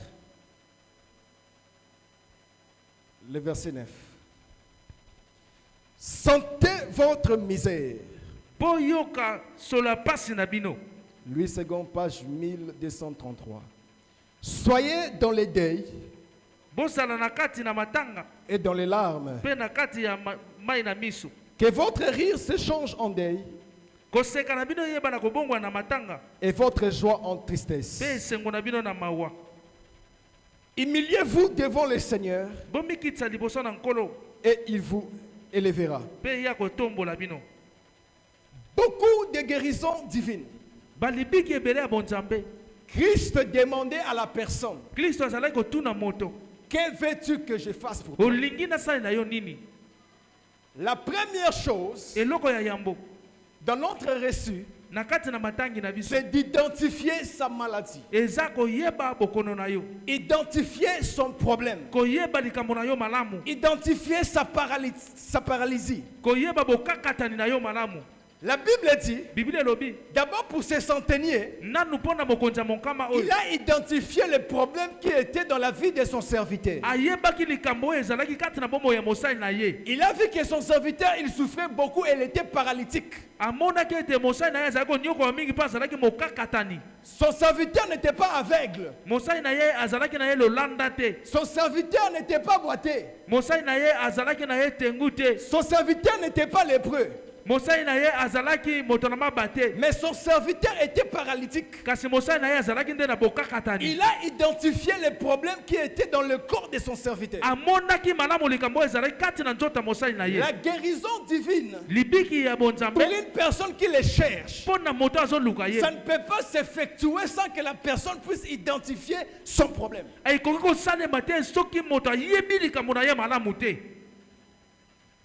le verset 9. Sentez votre misère. Po yoka sola pasi na bino. Louis II, page 1233. Soyez dans les deuils Bosala na kati na matanga. et dans les larmes. Pe na kati ya mai na miso. Que votre rire se change en deuil Koseka na bino yeba na kobongwa na matanga. et votre joie en tristesse. Pe esengo na bino na mawa. Humiliez-vous devant le Seigneur Bomikitsa liboso na nkolo. et il vous élèvera. Pe ya kotombola bino. Beaucoup de guérisons divines. Balibiki ebele ya bonzambe. Christ demandait à la personne, Kristo azalaki kotuna moto. que veux-tu que je fasse pour toi? Olingi nasali na yo nini? La première chose Eloko ya yambo. dans notre reçu, Na kati na matangi na biso. c'est d'identifier sa maladie, Eza koyeba bokono na yo. identifier son problème, Koyeba likambo na yo malamu. identifier sa paralysie. Koyeba bokakatani na yo malamu. La Bible dit, Biblia elobi. d'abord pour ce centenier, Nanu pona mokonzi ya monkama oyo. il a identifié les problèmes qui étaient dans la vie de son serviteur. Ayebaki likambo oyo ezalaki kati na bomoi ya mosali na ye. Il a vu que son serviteur, il souffrait beaucoup et il était paralytique. Amonaki ete mosali na ye azalaki konyokola mingi mpe azalaki mokakatani. Son serviteur n'était pas aveugle. Mosali na ye azalaki na ye lolanda te. Son serviteur n'était pas boiteux. Mosali na ye azalaki na ye tengu te. Son serviteur n'était pas lépreux. Mosali na ye azalaki moto na maba te. Mais son serviteur était paralytique. Kasi mosali na ye azalaki nde na bokakatani. Il a identifié les problèmes qui étaient dans le corps de son serviteur. Amonaki malamu likambo oyo ezalaki kati na nzoto ya mosali na ye. La guérison divine, Libiki ya pour bonzambe une personne qui les cherche, mpo na moto azoluka ye. ça ne peut pas s'effectuer sans que la personne puisse identifier son problème. Ekoki kosalema te soki moto ayebi likambo na ye malamu te.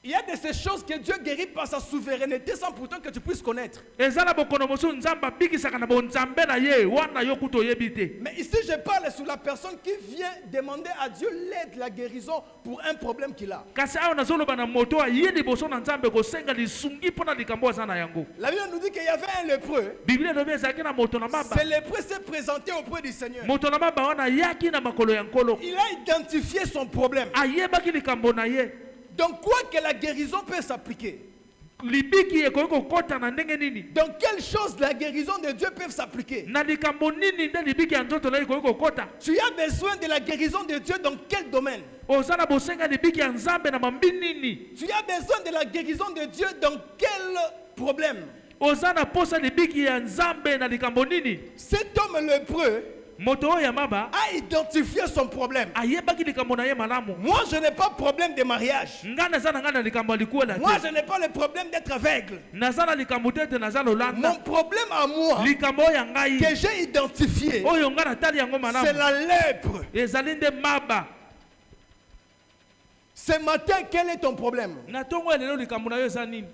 Il y a de ces choses que Dieu guérit par sa souveraineté sans pourtant que tu puisses connaître. Ezala bokono mosusu nzambe abikisaka na bonzambe na ye wana yo kuta oyebi te. Mais ici, je parle sur la personne qui vient demander à Dieu l'aide, la guérison pour un problème qu'il a. Kasi awa nazoloba na moto aye liboso na nzambe kosenga lisungi mpo na likambo aza na yango. La Bible nous dit qu'il y avait un lépreux. Biblia elobi ezalaki na moto na maba. Ce lépreux s'est présenté auprès du Seigneur. Moto na maba wana yaki na makolo ya nkolo. Il a identifié son problème. Ayebaki likambo na ye. Donc, quoi que la guérison peut s'appliquer? Libiki ekoki kokota na ndenge nini? Dans quelle chose la guérison de Dieu peut s'appliquer? Na likambo nini nde libiki ya nzoto na ye ekoki kokota? Tu as besoin de la guérison de Dieu dans quel domaine? Oza na bosenga libiki ya nzambe na mambi nini? Tu as besoin de la guérison de Dieu dans quel problème? Oza na posa libiki ya nzambe na likambo nini? Cet homme lépreux Moto oyo ya maba a identifié son problème. ayebaki likambo na ye malamu. Moi, je n'ai pas de problème de mariage. Nga naza na nga na likambo ya likuela Moi, te. je n'ai pas le problème d'être aveugle. Naza na likambo te ete naza Mon lolanda. problème à moi, Likambo oyo ya ngai que j'ai identifié, oyo nga natali yango c'est malamu la lèpre. ezali nde maba. Ce matin, quel est ton problème? Na ntongo ya lelo likambo na yo eza nini?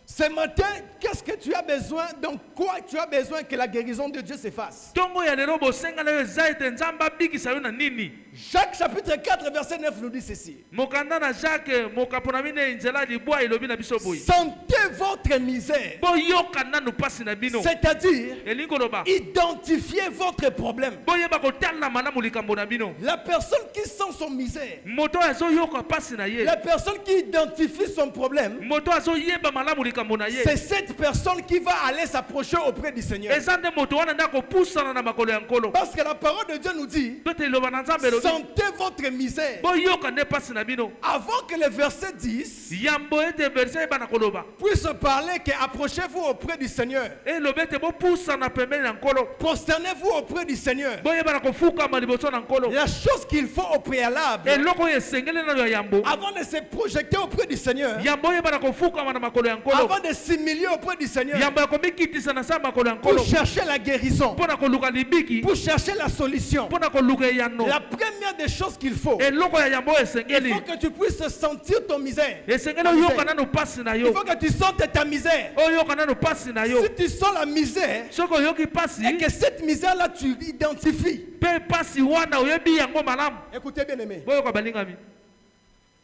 Ce matin, qu'est-ce que tu as besoin? Donc, quoi tu as besoin que la guérison de Dieu s'efface? Ntongo ya lelo bosenga na yo eza ete nzambe abikisa yo na nini? Jacques chapitre 4 verset 9 nous dit ceci. mokanda na Jacques mokapona mine nzela libwa ilobi na biso boyi Sentez votre misère. boyoka nanu pasi na bino C'est-à-dire, elingi koloba identifiez votre problème. boyeba kotala malamu likambo na bino La personne qui sent son misère, moto azoyoka pasi na ye la personne qui identifie son problème, moto azoyeba malamu likambo na ye c'est cette personne qui va aller s'approcher auprès du Seigneur. eza nde moto wana nda kopusana na makolo ya nkolo Parce que la parole de Dieu nous dit, to te iloba na nzambe elobi sentez votre misère. boyoka nde pasi na bino Avant que le verset 10 yambo ete verse ebana koloba puisse parler que approchez-vous auprès du Seigneur. elobi ete bopusana pembeni na nkolo Prosternez-vous auprès du Seigneur. boyebana kofukama liboso na nkolo La chose qu'il faut au préalable, eloko oyo esengeli nano ya yambo avant de se projeter auprès du Seigneur, yambo oyebana kofukama na makolo ya nkolo avant de s'humilier auprès du Seigneur, yambo ya komikitisa na sa makolo ya pour nkolo chercher la guérison, mpo na koluka libiki pour chercher la solution, mpo na koluka eyano la première des choses qu'il faut, eloko ya yambo oyo il esengeli faut que tu puisses sentir ton misère. esengeli oyoka nano pasi na Il yo faut que tu sentes ta misère. oyoka nano pasi na yo Si tu sens la misère soki oyoki pasi et que cette misère-là, tu l'identifies. mpe pasi wana oyebi yango malamu Écoutez bien aimé, boyoka balingami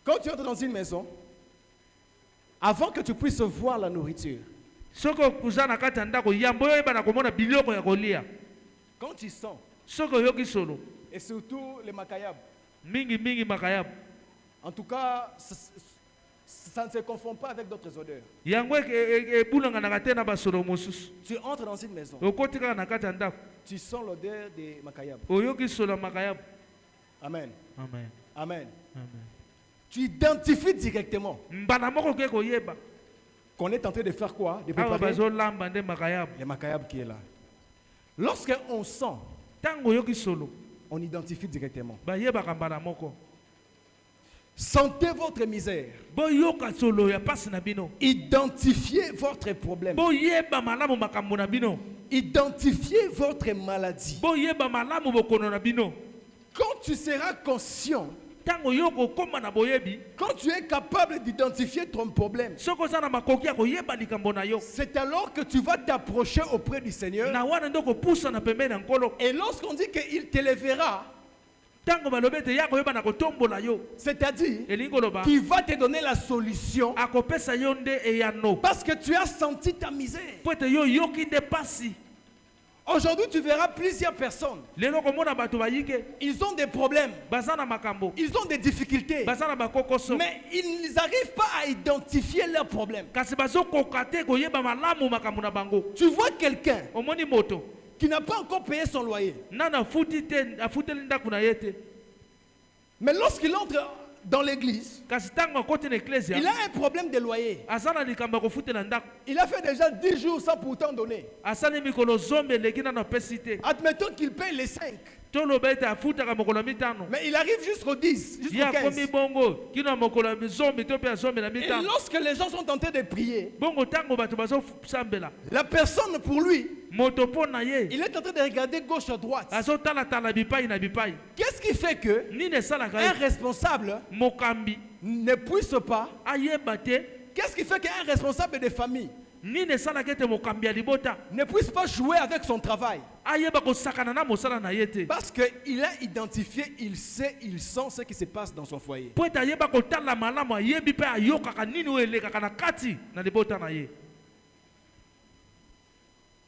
quand tu entres dans une maison, avant que tu puisses voir la nourriture, soki okuza na kati ya ndako yambo oyo oyebana komona biloko ya kolia quand tu sens, soki oyoki solo et surtout les macayabes, mingi makayabu en tout cas, ça ne se confond pas avec d'autres odeurs. yango ebulangana te na basolo mosusu Tu entres dans une maison, okoti kaka na kati ya ndako tu sens l'odeur des macayabes. oyoki solo ya makayabu Amen. amen Amen. amen Tu identifies directement mbala moko okoki koyeba qu'on est en train de faire quoi? De awa préparer bazolamba nde makayabu les macayabes qui est là. Lorsqu'on sent, ntango oyoki solo on identifie directement. bayebaka mbala moko Sentez votre misère. boyoka solo ya pasi na bino Identifiez votre problème. boyeba malamu makambo na bino Identifiez votre maladie. boyeba malamu bokono na bino Quand tu seras conscient, ntango yoko okóma na boyebi quand tu es capable d'identifier ton problème, soki oza na makoki ya koyeba likambo na yo c'est alors que tu vas t'approcher auprès du Seigneur. na wana nde okopusana pembeni na nkolo Et lorsqu'on dit qu'il te lèvera, ntango balobi ete ya koyeba na kotombola yo c'est-à-dire elingi koloba qu'il va te donner la solution akopesa yo nde eyano parce que tu as senti ta misère. po ete yo oyoki nde pasi Aujourd'hui, tu verras plusieurs personnes. lelo komona bato bayike Ils ont des problèmes, baza na makambo ils ont des difficultés, baza na bakokoso mais ils n'arrivent pas à identifier leurs problèmes. kasi bazokoka te koyeba malamu makambo na bango Tu vois quelqu'un omoni moto qui n'a pas encore payé son loyer, nana afuteli ndako na ye te mais lorsqu'il entre dans l'église, kasi ntango akoti na eklesia il a un problème de loyer. aza na likambo ya kofutela ndako Il a fait déjà 10 jours sans pourtant donner. asali mikolo zombe eleki nano apesi te Admettons qu'il paye les 5, toloba ete afutaka mokolo ya mitano mais il arrive jusqu'au 10, ye jusqu'au akomi 15. bongo kino ya mokolo ya zombe to mpe ya zombe na Et mitano lorsque les gens sont en train de prier, bongo ntango bato bazosambela la personne pour lui, moto mpo na ye il est en train de regarder gauche à droite. azotalatala bipai na bipai Qu'est-ce qui fait que nini esalaka un ye responsable mokambi ne puisse pas? ayeba te Qu'est-ce qui fait qu'un responsable de famille nini esalaka ete mokambi ya libota ne puisse pas jouer avec son travail? ayeba kosakana na mosala na ye te Parce qu'il a identifié, il sait, il sent ce qui se passe dans son foyer. po ete ayeba kotala malamu ayebi mpe ayokaka nini oyo elekaka na kati na libota na ye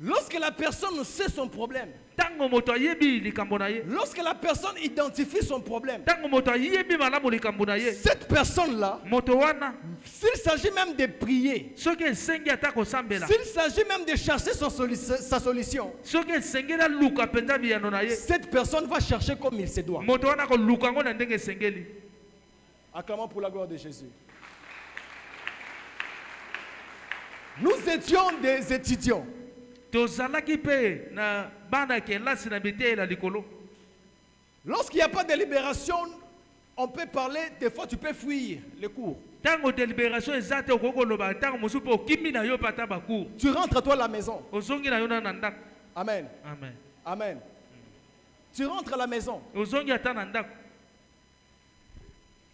Lorsque la personne sait son problème, ntango moto ayebi likambo na ye lorsque la personne identifie son problème, ntango moto ayebi malamu likambo na ye cette personne-là, moto wana s'il s'agit même de prier, soki esengi ata kosambela s'il s'agit même de chercher sa solution, soki esengeli aluka mpenza biyano na ye cette personne va chercher comme il se doit. moto wana koluka yango na ndenge esengeli Acclamons pour la gloire de Jésus. Nous étions des étudiants. tozalaki mpe na bana ya kelasi na biteyela likolo Lorsqu'il n'y a pas de libération, on peut parler, des fois tu peux fuir les cours. ntango délibération eza te okoki koloba ntango mosusu mpe okimi na yo mpe ata bakour Tu rentres toi à la maison. ozongi na yo na ndako Amen. amen Amen. Tu rentres à la maison. ozongi ata na ndako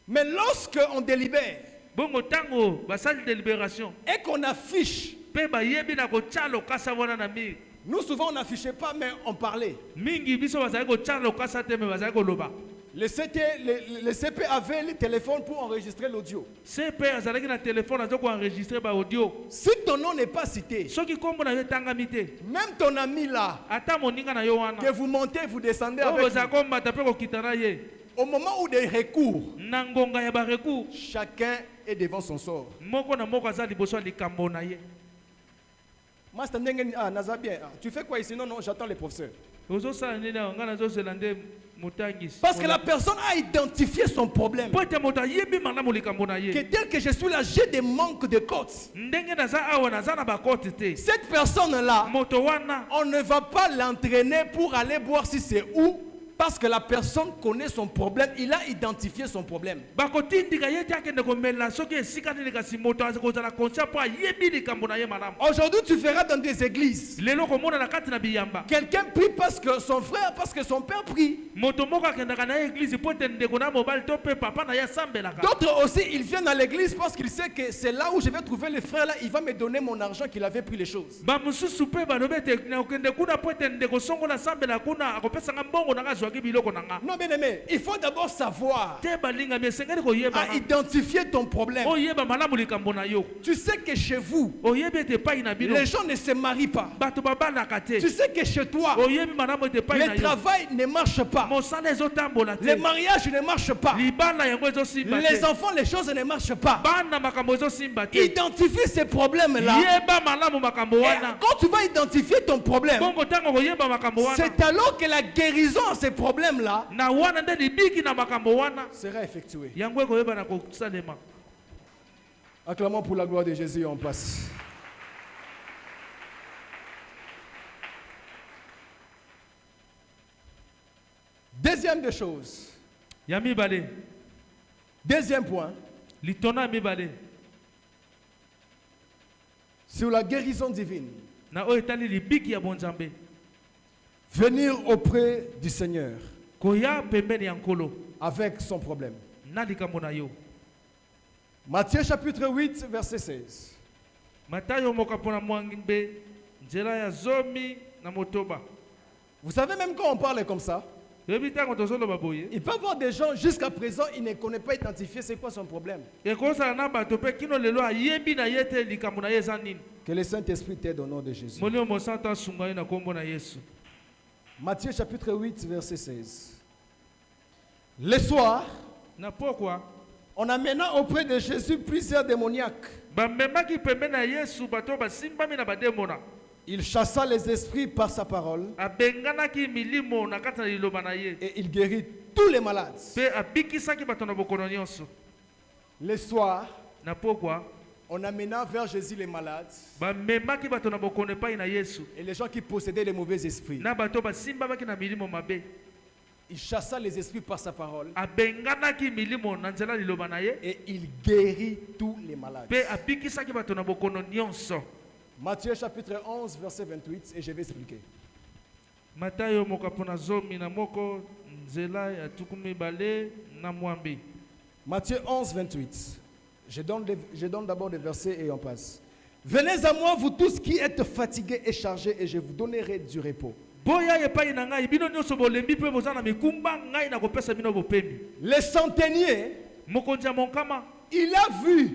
Mais lorsque on délibère bongo ntango basali délibération et qu'on affiche, mpe bayebi na kotya lokasa wana na mire nous souvent on n'affichait pas, mais on parlait. mingi biso bazali kotya lokasa te me bazali koloba Le CP avait le téléphone pour enregistrer l'audio. CP azalaki na téléphone azoko enregistrer ba audio. Si ton nom n'est pas cité, Soki kombo na yo tangami te. même ton ami là, Ata moninga na yo wana. que vous montez, vous descendez Oyo avec boza lui. komba tape ko kitana ye. Au moment où des recours, Na ngonga ya ba recours. chacun est devant son sort. Moko na moko azali liboso ya likambo na ye. Moi, c'est un dingue. Ah, Naza bien. Ah, tu fais quoi ici? Non, non, j'attends les professeurs. Ozo sala nini awa nga nazo zelande mutangisi. Parce que la personne a identifié son problème. Po ete moto ayebi malamu likambo na Que ye. tel que je suis là, j'ai des manques de côtes. Ndenge naza awa naza na bakote te. Cette personne-là, Moto wana on ne va pas l'entraîner pour aller voir si c'est où. Parce que la personne connaît son problème, il a identifié son problème. bakotindika ye te akende komela soki esika nini kasi moto akozala conscient mpo ayebi likambo na ye malamu. Aujourd'hui, tu verras dans des églises, Lelo komona na kati na biyamba. quelqu'un prie parce que son frère, parce que son père prie. Moto moko akendaka na ye eglize mpo ete ndeko na mobali to mpe papa na ye asambelaka. D'autres aussi, ils viennent à l'église parce qu'ils savent que c'est là où je vais trouver le frère là, il va me donner mon argent qu'il avait pris les choses. bamosusu mpe balobi ete okende kuna mpo ete ndeko songo nasambela kuna akopesanga mbongo nanga azwaki biloko na nga. Non, bien aimé, il faut d'abord savoir Te balingami esengeli à koyeba identifier ton problème. oyeba malamu likambo na yo. Tu sais que chez vous, Oyebi ete epai na bino les gens ne se marient pas. bato babalaka te. Tu sais que chez toi, Oyebi malamu ete epai na le yo travail ne marche pas. mosala ezotambola Les te. mariages ne marchent pas. Libala yango ezosimba Les te. enfants, les choses ne marchent pas. Bana makambo ezosimba te. Identifie ces problèmes-là. Yeba malamu makambo Et wana. quand tu vas identifier ton problème, Bongo tango koyeba makambo wana. c'est alors que la guérison à ces problèmes-là Na wana nde libiki na makambo wana. sera effectuée. Yango ekoyeba na kosalema. Acclamons pour la gloire de Jésus en passe. Deuxième des choses. Ya mibale. Deuxième point. Litona mibale. Sur la guérison divine. Na oyo etali libiki ya bonzambe. Venir auprès du Seigneur Koya pembeni ya nkolo. avec son problème. Na likambo na yo. Matthieu chapitre 8, verset 16. Matayo mokapo na mwangbe. Nzela ya zomi na motoba. Vous savez, même quand on parle comme ça, Yebi tango tozoloba boye. il peut y avoir des gens, jusqu'à présent, ils ne connaissent pas identifier c'est quoi son problème. Ekosala na bato pe kino lelo ayebi na ye te likambo na ye eza nini. Que le Saint-Esprit t'aide au nom de Jésus. Molio mosanta asunga ye na kombo na Yesu. Matthieu chapitre 8, verset 16. Le soir, Na pokwa on amena auprès de Jésus plusieurs démoniaques. bamemaki pembeni na Yesu bato basimbami na bademona. Il chassa les esprits par sa parole Abenganaki milimo na kati na liloba na ye. et il guérit tous les malades. Pe abikisaki bato na bokono nyonso. Le soir, Na pokwa on amena vers Jésus les malades bamemaki bato na bokono epai na Yesu. et les gens qui possédaient les mauvais esprits. Na bato basimbamaki na milimo mabe. Il chassa les esprits par sa parole Abenganaki milimo na nzela liloba na ye. et il guérit tous les malades. Pe abikisaki bato na bokono nyonso. Matthieu chapitre 11, verset 28, et je vais expliquer. Matayo mokapo na zomi na moko nzela ya tukumi bale na mwambi. Matthieu 11, 28. Je donne d'abord des versets et on passe. Venez à moi, vous tous qui êtes fatigués et chargés, et je vous donnerai du repos. Boya epai na ngai bino nyonso bolembi pe bozana mikumba ngai na kopesa bino bopemi. Le centenier, Mokonzi ya monkama il a vu,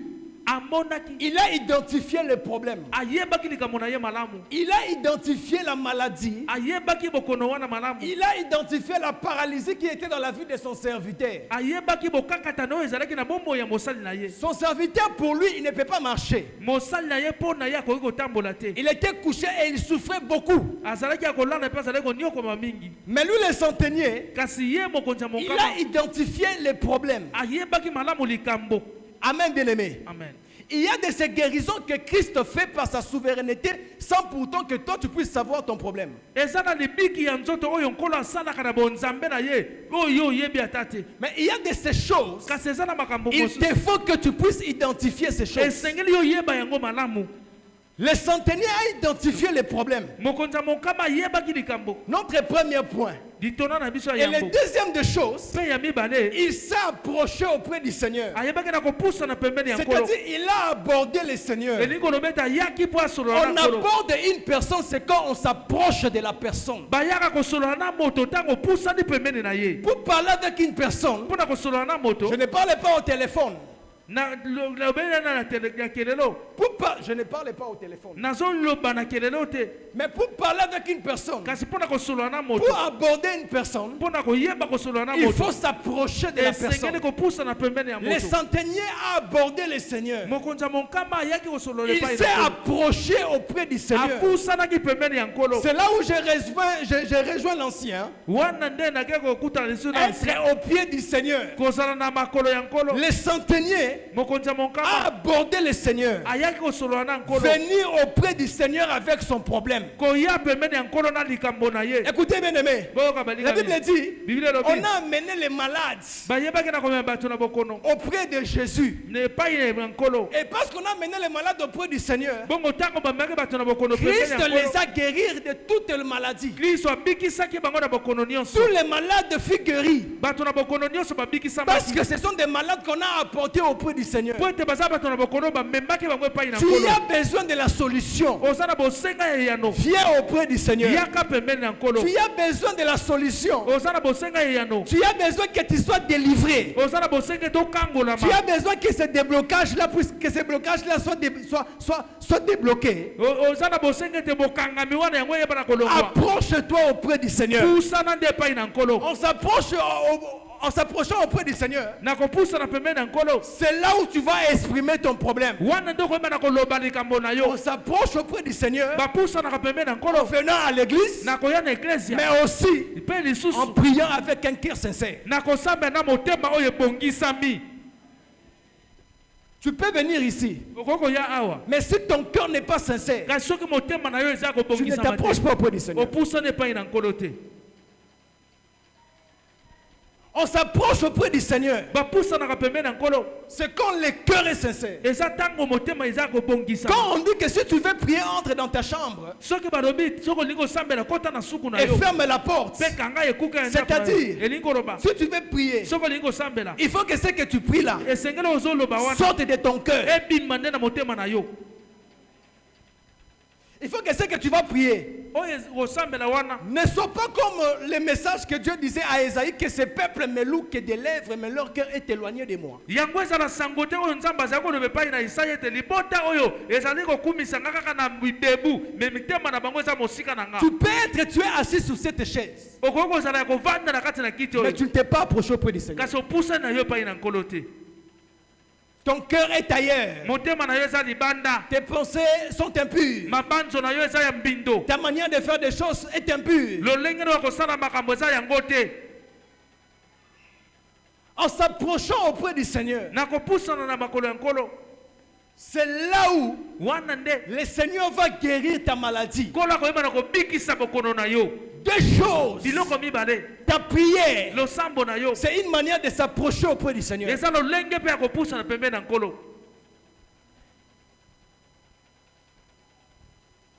amonaki il a identifié le problème. ayebaki likambo na ye malamu. Il a identifié la maladie. Ayebaki bokono wana malamu. Il a identifié la paralysie qui était dans la vie de son serviteur. Ayebaki bokakatana oyo ezalaki na bomoi ya mosali na ye. Son serviteur, pour lui, il ne peut pas marcher. Mosali na ye mpo na ye akoki kotambola te. Il était couché et il souffrait beaucoup. Azalaki akolala mpe azalaki koniokoma mingi. Mais lui, le centenier, Kasi ye mokonzi ya il monkama a identifié les problèmes. ayebaki malamu likambo. Amen, bien-aimé. Amen. Il y a de ces guérisons que Christ fait par sa souveraineté sans pourtant que toi tu puisses savoir ton problème. Eza na libiki ya nzoto oyo nkolo asalaka na bonzambe na ye oyo oyebi ata te. Mais il y a de ces choses, Kasi eza na makambo il mosusu te faut que tu puisses identifier ces choses. esengeli oyeba yango malamu. Le centenier a identifié les problèmes. Mokonzi ya monkama ayebaki likambo. Notre premier point, litona na biso Et ya le yambo deuxième des choses, pe ya mibale il s'est approché auprès du Seigneur. ayebaki na kopusa na pembeni ya nkolo C'est-à-dire, il a abordé le Seigneur. elingi kolobeta ayaki mpo asolola On na nkolo aborde une personne, c'est quand on s'approche de la personne. bayaka kosolola na moto ntango opusani pembeni na ye Pour parler avec une personne, mpo na kosolola na moto je ne parle pas au téléphone. lobeli na kelelo Je ne parle pas au téléphone. nazoloba na kelelo te Mais pour parler avec une personne, kasi mpo na kosolola na moto pour aborder une personne, mpo na koyeba kosolola na il moto faut s'approcher de la personne. esengeli kopusa na pembeni ya Le moto centenier a abordé le Seigneur. mokonzi ya monkama ayaki kosolola Il epai s'est na nkolo approché auprès du Seigneur. apusanaki pembeni ya nkolo C'est là où j'ai rejoint l'ancien. wana nde nakei kokutana lisu na Être au pied du Seigneur. kozala na makolo ya nkolo Le centenier mokonzi ya a monkama abordé le Seigneur. ayaki kosolola na nkolo Venir auprès du Seigneur avec son problème. koya pembeni ya nkolo na likambo na ye Écoutez bien aimé. boyoka La Bible balingami dit, biblia elobi on a amené les malades bayebaki na komema bato na bokono auprès de Jésus. na epai ya nkolo Et parce qu'on a amené les malades auprès du Seigneur, bongo ntango bamemaki bato na bokono pembeni Christ ya les nkolo a guéris de toutes les maladies. kristo abikisaki bango na bokono nyonso Tous les malades furent guéris. bato na bokono nyonso babikisama Parce que ce sont des malades qu'on a apportés auprès du Seigneur. po ete baza bato na bokono bamemaki bango epai na Tu nkolo as besoin de la solution. oza na bosenga ya yano Viens auprès du Seigneur. yaka pembeni ya nkolo Tu as besoin de la solution. oza na bosenga ya yano Tu as besoin que tu sois délivré. oza na bosenga tokangolama Tu as besoin que ce déblocage-là, que ce blocage-là soit débloqué. oza na bosenga ete bokangami wana yango eyeba na kolongwa Approche-toi auprès du Seigneur. pusana nde epai na nkolo En s'approchant auprès du Seigneur, na kopusana pembeni na nkolo c'est là où tu vas exprimer ton problème. wana nde okoyeba na koloba likambo na yo On s'approche auprès du Seigneur bapusanaka pembeni na en nkolo venant à l'église, na koya na eklesia mais aussi mpe en lisusu priant avec un cœur sincère. na kosambela na motema oyo ebongisami Tu peux venir ici, okoki koya awa mais si ton cœur n'est pas sincère, kasi soki motema na yo eza tu ne kobongisama t'approches te pas auprès du Seigneur. opusana epai na nkolo te On s'approche auprès du Seigneur. bapusanaka pembeni na nkolo C'est quand le cœur est sincère. eza ntango motema eza kobongisama Quand on dit que si tu veux prier, entre dans ta chambre soki balobi soki olingi kosambela kota na suku na et yo ferme la porte. mpe kanga ekuka ya ndako na yo. C'est-à-dire, elingi koloba si tu veux prier, soki olingi kosambela il faut que ce que tu pries là esengeli ozoloba wana sorte de ton cœur. ebima nde na motema na yo Il faut que ce que tu vas prier oyo kosambela wana ne soit pas comme le message que Dieu disait à Esaïe, que ce peuple me loue que des lèvres, mais leur cœur est éloigné de moi. yango ezala sango te oyo nzambe azali koloba epai na isaya ete libota oyo ezali kokumisanga kaka na midebu me mitema na bango eza mosika na nga Tu es assis sur cette chaise, okoki kozala ya kovanda na kati na kiti mais oyo tu ne t'es pas approché auprès du Seigneur. kasi opusani na yo epai na nkolo te Ton cœur est ailleurs. motema na yo eza libanda Tes pensées sont impures. mabanzo na yo eza ya mbindo Ta manière de faire des choses est impure. lolenge na yo kosala makambo eza yango te En s'approchant auprès du Seigneur, na kopusana na makolo ya nkolo c'est là où wana nde le Seigneur va guérir ta maladie. nkolo akoyeba na kobikisa bokono na yo Deux choses. biloko mibale Ta prière, losambo na yo c'est une manière de s'approcher auprès du Seigneur. eza lolenge mpe ya kopusana pembeni na nkolo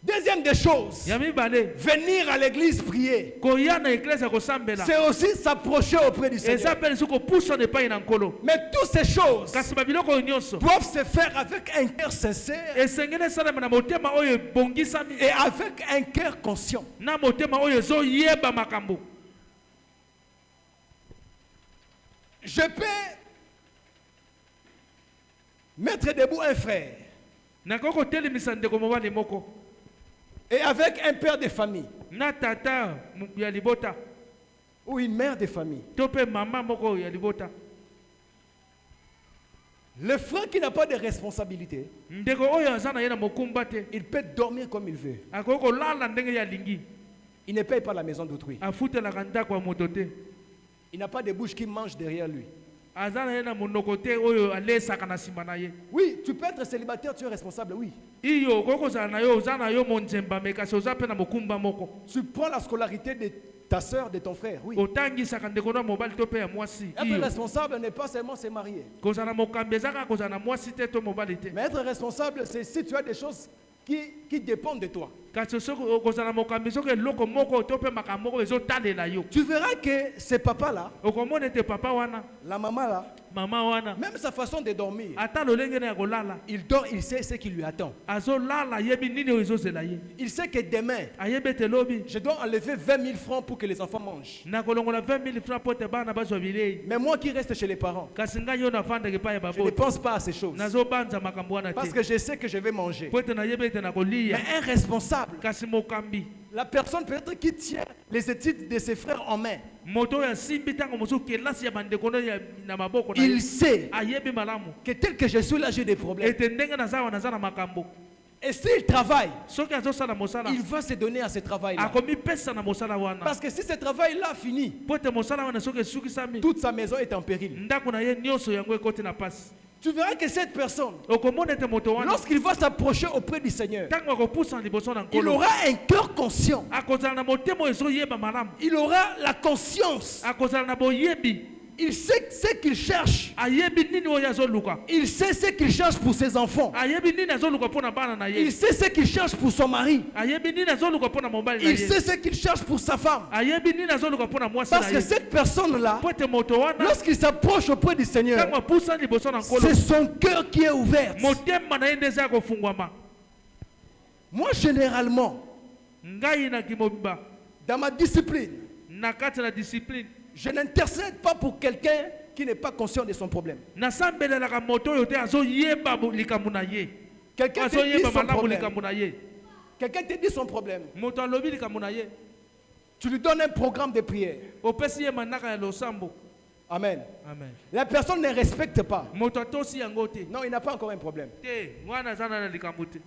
Deuxième des choses, ya mibale venir à l'église prier, koya na eklese kosambela c'est aussi s'approcher auprès du eza Seigneur. mpe lisusu kopusana epai na nkolo Mais toutes ces choses kasi babiloko oyo nyonso doivent se faire avec un cœur sincère esengeli esalema na motema oyo ebongisami et avec un cœur conscient. na motema oyo ezoyeba makambo Je peux mettre debout un frère nakoki kotelemisa ndeko mobali moko et avec un père de famille na tata ya libota ou une mère de famille. to mpe mama moko ya libota Le frère qui n'a pas de responsabilité, ndeko oyo aza na ye na mokumba te il peut dormir comme il veut. akoki kolala ndenge ya lingi Il ne paye pas la maison d'autrui. afutelaka ndako ya moto te Il n'a pas de bouche qui mange derrière lui. aza na ye na monoko te oyo alesaka na nsima na ye Oui, tu peux être célibataire, tu es responsable, oui. iyo okoki kozala na yo oza na yo monzemba me kasi oza mpe na mokumba moko Tu prends la scolarité de ta soeur, de ton frère, oui. otangisaka ndeko na mobali to mpe ya mwasi Être iyo responsable n'est pas seulement se marier. kozala na mokambi eza kaka kozala na mwasi te to mobali te Mais être responsable, c'est si tu as des choses qui dépendent de toi. kasi soki okozala mokambi soki eloko moko to mpe makambo moko ezotalela yo Tu verras que ce papa-là, okomona ete papa wana la maman là, mama wana même sa façon de dormir, ata lolenge na ya kolala il dort, il sait ce qui lui attend. azolala ayebi nini oyo ezozela ye Il sait que demain, ayebi ete lobi je dois enlever 20 000 francs pour que les enfants mangent. nakolongola 20 000 francs mpo ete bana bazwa bilei Mais moi qui reste chez les parents, kasi ngai yo nafandaki epai ya je ne baboti pense pas à ces choses. nazobanza makambo wana Parce te que je sais que je vais manger. mpo ete nayebi ete nakolia Mais un responsable, kasi mokambi la personne peut-être qui tient les études de ses frères en main, moto oyo asimbi ntango mosusu kelasi ya bandeko na maboko na ye il sait ayebi malamu que tel que je suis là, j'ai des problèmes. ete ndenge naza wana naza na makambo Et s'il travaille, soki azosala mosala il va se donner à ce travail-là. akomipesa na mosala wana Parce que si ce travail-là finit, mpo ete mosala wana soki esukisami toute sa maison est en péril. ndako na ye nyonso yango ekoti na pasi Tu verras que cette personne, okomona ete moto wana lorsqu'il va s'approcher auprès du Seigneur, ntango akopusa na liboso na il nkolo aura un cœur conscient. akozala na motema oyo ezoyeba malamu Il aura la conscience. akozala na boyebi Il sait ce qu'il cherche. ayebi nini oyo azoluka Il sait ce qu'il cherche pour ses enfants. ayebi nini azoluka mpo na bana na ye Il sait ce qu'il cherche pour son mari. ayebi nini azoluka mpo na mobali na Il ye sait ce qu'il cherche pour sa femme. ayebi nini azoluka mpo na mwasi Parce na que ye cette personne-là, mpo ete moto wana lorsqu'il s'approche auprès du Seigneur, ntango apusa liboso na nkolo c'est son cœur qui est ouvert. motema na ye nde eza ya kofungwama Moi, généralement, ngai na kimobiba dans ma discipline, na kati na discipline je n'intercède pas pour quelqu'un qui n'est pas conscient de son problème. nasambelelaka moto oyo te azoyeba likambo na ye Quelqu'un te dit azoyeba son malamu problème. likambo na ye Quelqu'un te dit son problème. moto alobi likambo na ye Tu lui donnes un programme de prière. opesi ye manaka ya losambo Amen. amen La personne ne respecte pas. moto atosi yango te Non, il n'a pas encore un problème. te wana aza na likambo te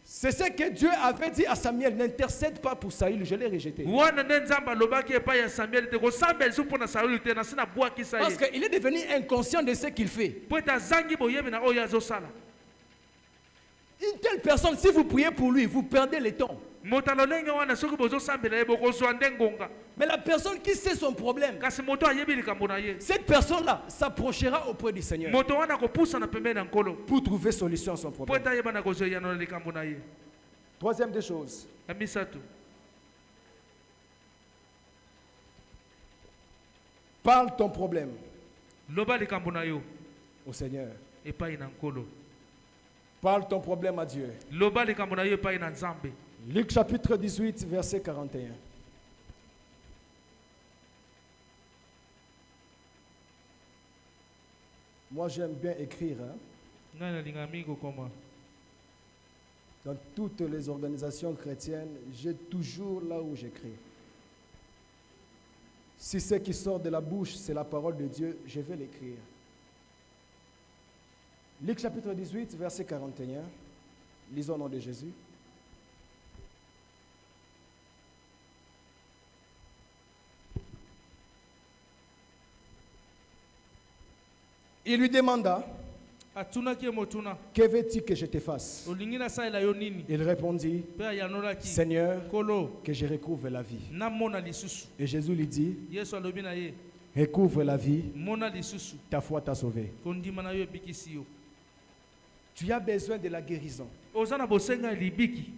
C'est ce que Dieu avait dit à Samuel. N'intercède pas pour Saül. Je l'ai rejeté. wana nde nzambe alobaki epai ya samuel te kosambela so mpo na sauli te nasi nabwakisa Parce ye qu'il est devenu inconscient de ce qu'il fait. mpo ete azangi boyebi na oyo azosala Une telle personne, si vous priez pour lui, vous perdez le temps. moto alolenge wana soki bozosambela ye bokozwa nde ngonga Mais la personne qui sait son problème, kasi moto ayebi likambo na ye cette personne-là s'approchera auprès du Seigneur moto wana akopusa na pembeni na nkolo pour trouver solution à son mpo problème. ete ayeba na kozoyano na likambo na ye Troisième des choses, ya misato parle ton problème loba likambo na yo au Seigneur. epai na nkolo Parle ton problème à Dieu. loba likambo na yo epai na nzambe Luc chapitre 18, verset 41. Moi, j'aime bien écrire. Hein. ngai nalinga mingi kokoma Dans toutes les organisations chrétiennes, j'ai toujours là où j'écris. Si ce qui sort de la bouche, c'est la parole de Dieu, je vais l'écrire. Luc chapitre 18, verset 41. Lisons au nom de Jésus. Il lui demanda, atunaki ye motuna que veux-tu que je te fasse? olingi nasalela yo nini Il répondit, mpe ayanolaki Seigneur, nkolo que je recouvre la vie. namona lisusu Et Jésus lui dit, yesu alobi na ye recouvre la vie, mona lisusu ta foi t'a sauvé. kondima na yo ebikisi yo Tu as besoin de la guérison. oza na bosenga ya libiki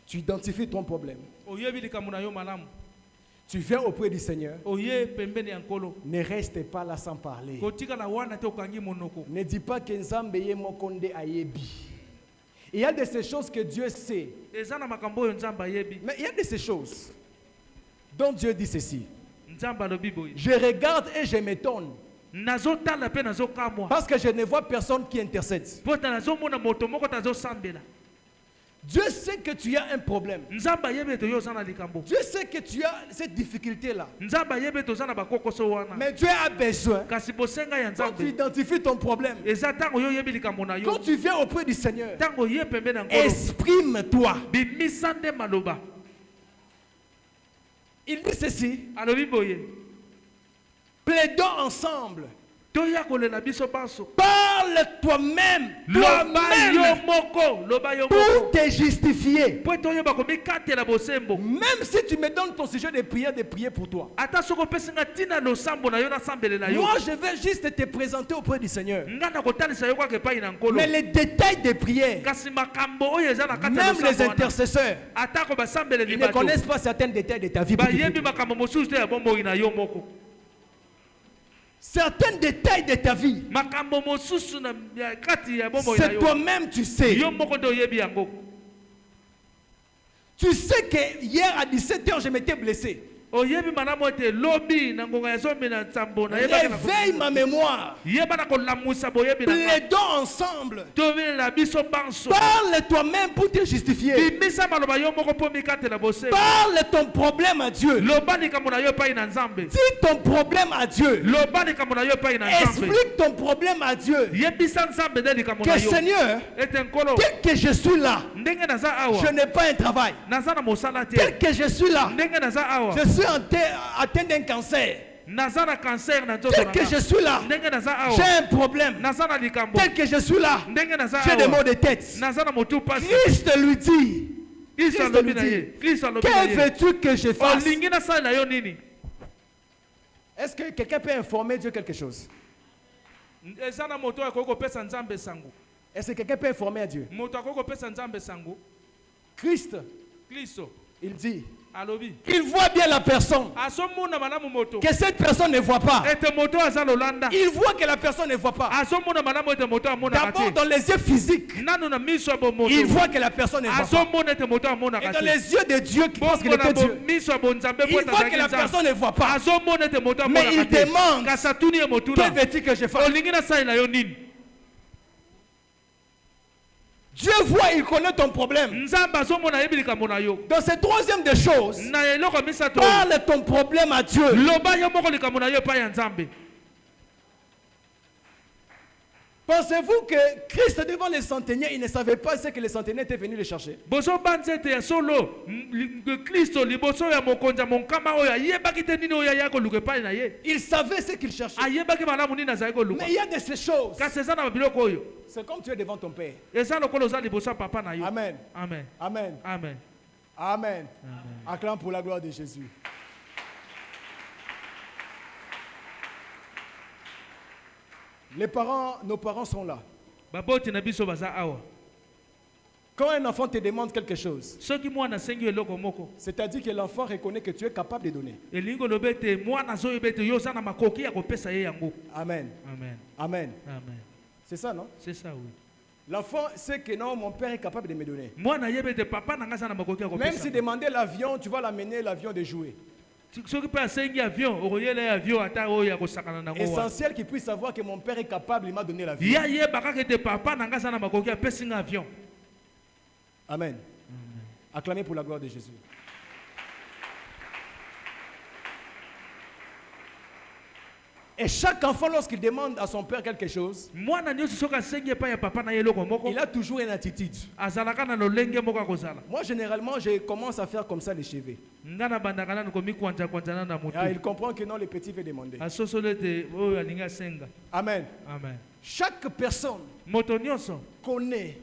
Tu identifies ton problème. oyebi likambo na yo malamu Tu viens auprès du Seigneur. oye pembeni ya nkolo Ne reste pas là sans parler. kotikala wana te okangi monoko Ne dis pas que Nzambe ye mokonde ayebi. Il y a de ces choses que Dieu sait. eza na makambo oyo nzambe ayebi Mais il y a de ces choses dont Dieu dit ceci. nzambe alobi boye Je regarde et je m'étonne. nazotala mpe nazokamwa Parce que je ne vois personne qui intercède. mpo ete nazomona moto moko te azosambela Dieu sait que tu as un problème. nzambe ayebi ete yo oza na likambo Dieu sait que tu as cette difficulté-là. nzambe ayebi ete oza na bakokoso wana Mais Dieu a besoin, kasi bosenga ya quand tu nzambe identifies ton problème, eza ntango yo oyebi likambo na yo quand tu viens auprès du Seigneur, ntango oye pembeni na nkolo exprime-toi. bimisa nde maloba Il dit ceci, alobi boye plaidons ensemble toya kolela biso banso. Parle toi-même. Loba yo Toi-même. moko, loba yo Pour moko. te justifier. Po toyeba komikatela bosembo. Même si tu me donnes ton sujet de prière pour toi. Ata soko pesinga tina losambo na yo na sambele na yo. Moi, je vais juste te présenter auprès du Seigneur. Ngana kotalisa yo kwa kepai na nkolo. Mais les détails des prières, Kasi makambo oyo eza na kati ya même les losambo wana. intercesseurs, Ata ko basambele ils ni ne bato. connaissent pas certains détails de ta vie. Ba yebi makambo mosusu te ya bombo ina yo moko. Certains détails de ta vie, Makambo mosusu na ya kati ya bombo ina c'est yo. toi-même, tu sais. Yo moko do yebi yango. Tu sais que hier à 17h, je m'étais blessé. Oyebi malamu ete lobi na ngonga ya zomi na nsambo na yeba na Réveille ma mémoire. yeba na kolamusa boyebi na Plaidons ensemble. tovela na biso banso. Parle toi-même pour te justifier. Bimisa maloba yo moko po mikatela bose. Parle ton problème à Dieu. Loba likambo na yo epai na Nzambe. Dis ton problème à Dieu. Loba likambo na yo epai na Nzambe. Explique ton problème à Dieu. Yebisa Nzambe nde likambo na Que yo. Seigneur, Ete nkolo tel que je suis là, ndenge naza je awa n'ai pas un travail. naza na mosala te. Tel que je suis là, Ndenge naza awa je suis atteint d'un cancer. naza na cancer na nzoto Tel na que je nga. suis là, Ndenge naza j'ai awa un problème. naza na likambo. Tel que je suis là, Ndenge naza j'ai des maux awa de tête. naza na motu pasi. Christ lui dit, Kristo Christ alobi lui na dit, ye. Kristo alobi na que ye. veux-tu que je fasse? Olingi nasalela yo nini? Est-ce que quelqu'un peut informer Dieu quelque chose? Eza na moto akoki kopesa Nzambe sango. Est-ce que quelqu'un peut informer à Dieu? Moto akoki kopesa Nzambe sango. Christ, Kristo il dit, alobi il voit bien la personne, azomona malamu moto que cette personne ne voit pas. ete moto aza lolanda. Il voit que la personne ne voit pas. Azomona malamu ete moto amonaka D'abord, te. dans les yeux physiques, Nanu na miso ya bomoto il voit que la personne ne voit pas. azomona ete moto Et amonaka dans te. les yeux de Dieu qui pense qu'il Bongo na était Dieu, miso ya bonzambe il po voit que la azalaki personne Nzambe. ne voit pas. Azomona ete moto Mais il amonaka te. demande, Kasi atuni ye motu que na veux-tu que je fasse? olingi nasalela yo nini? Dieu voit, il connaît ton problème. Nzambe azomona yebi likambo na yo. Dans cette troisième des choses, Na eloko misato parle ton problème à Dieu. loba yo moko likambo na yo epai ya Nzambe. Pensez-vous que Christ devant les centeniers, il ne savait pas ce que les centeniers étaient venus le chercher? Boso banzete ya solo Kristo liboso ya mokonzi ya monkama oyo ayebaki te nini oyo ayaki koluka epai na ye. Il savait ce qu'il cherchait. Ayebaki malamu nini azalaki koluka. Mais il y a de ces choses. Kasi eza na biloko oyo C'est comme tu es devant ton Père. eza lokola oza liboso ya papa na yo. Amen. Amen. Amen. Amen. Amen. Acclame pour la gloire de Jésus. Nos parents sont là. Baboti na biso baza awa. Quand un enfant te demande quelque chose, Soki mwana sengi eloko moko. c'est-à-dire que l'enfant reconnaît que tu es capable de donner. Elingo lobete mwana zo yebete yo za na makoki ya kopesa ye yango. Amen. Amen. Amen. Amen. C'est ça, non? C'est ça oui. L'enfant sait que non, mon père est capable de me donner. Mwana yebete papa na nga za na makoki ya kopesa. Même si demander l'avion, tu vas l'amener l'avion de jouer. Soki pe asengi avion okoyela avion ata oyo ya kosakana nango. Essentiel qu'il puisse savoir que mon père est capable, il m'a donné l'avion. Ya yebaka kete papa na nga za na makoki apesi nga avion. Amen. Acclamez pour la gloire de Jésus. Et chaque enfant, lorsqu'il demande à son père quelque chose, Mwana nyonso soki asengi epai ya papa na ye eloko moko il a toujours une attitude. azalaka na lolenge moko ya kozala. Moi, généralement, je commence à faire comme ça les cheveux. Nga na bandaka nanu komikwanja-kwanjana na motu. Ah, il comprend que non, le petit veut demander. Asosolo ete oyo alingi asenga. Amen. Amen. Chaque personne Moto nyonso connaît,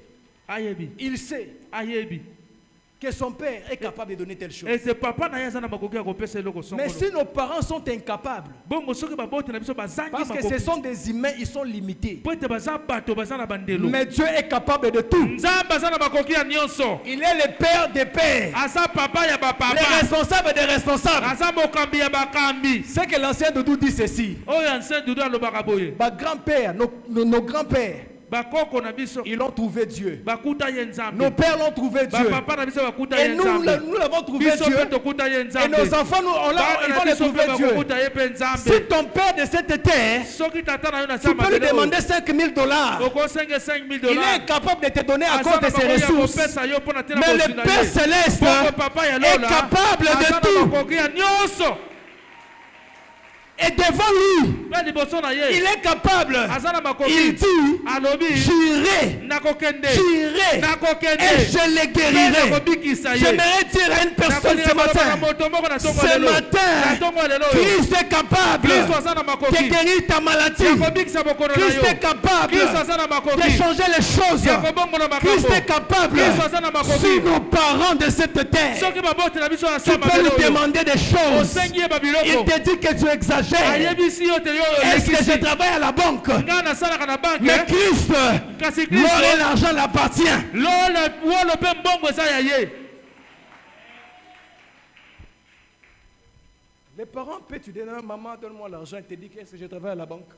ayebi il sait ayebi que son père est capable de donner telle chose. ete papa na ye aza na makoki ya kopesa eloko Mais songolo. si nos parents sont incapables, Bongo soki baboti na biso bazangi parce que ce makoki sont des humains, ils sont limités. po ete baza bato baza na bandelo. Mais Dieu est capable de tout. Nzambe aza na makoki ya nyonso. Il est le père des pères, Aza papa ya le bapapa. responsable des responsables. Aza mokambi ya bakambi. C'est que l'ancien Doudou dit ceci. Oyo ancien dudu alobaka boye. Nos grands-pères, nos grands-pères, Bakoko na biso ils ont trouvé Dieu. bakuta ye Nzambe. Nos pères l'ont trouvé Dieu. Bapapa na biso bakuta Et ye nous, Nzambe. nous l'avons trouvé Biso Dieu. pe tokuta ye Et Nzambe. nos enfants, ils vont le trouver Dieu. bakuta ye pe Nzambe. Si ton père de cette terre, Soki tata na yo na tu peux lui demander $5,000. okosenge 5 000 Il est dollars. incapable de te donner à cause de ses ressources. Mais Mais le Père Céleste est capable de tout. Et devant lui, il est capable. Il dit, j'irai, et je les guérirai. J'aimerais dire dire à une personne ce matin, Christ est capable de guérir ta maladie. Christ est capable de changer les choses. Christ est capable. Si nos parents de cette terre, tu peux lui demander des choses. Il te dit que tu exagères. Est-ce que je travaille à la banque? Mais Christ, l'or et l'argent l'appartient. Les parents peuvent te dire, maman, donne-moi l'argent. Il te dit, est-ce que je travaille à la banque?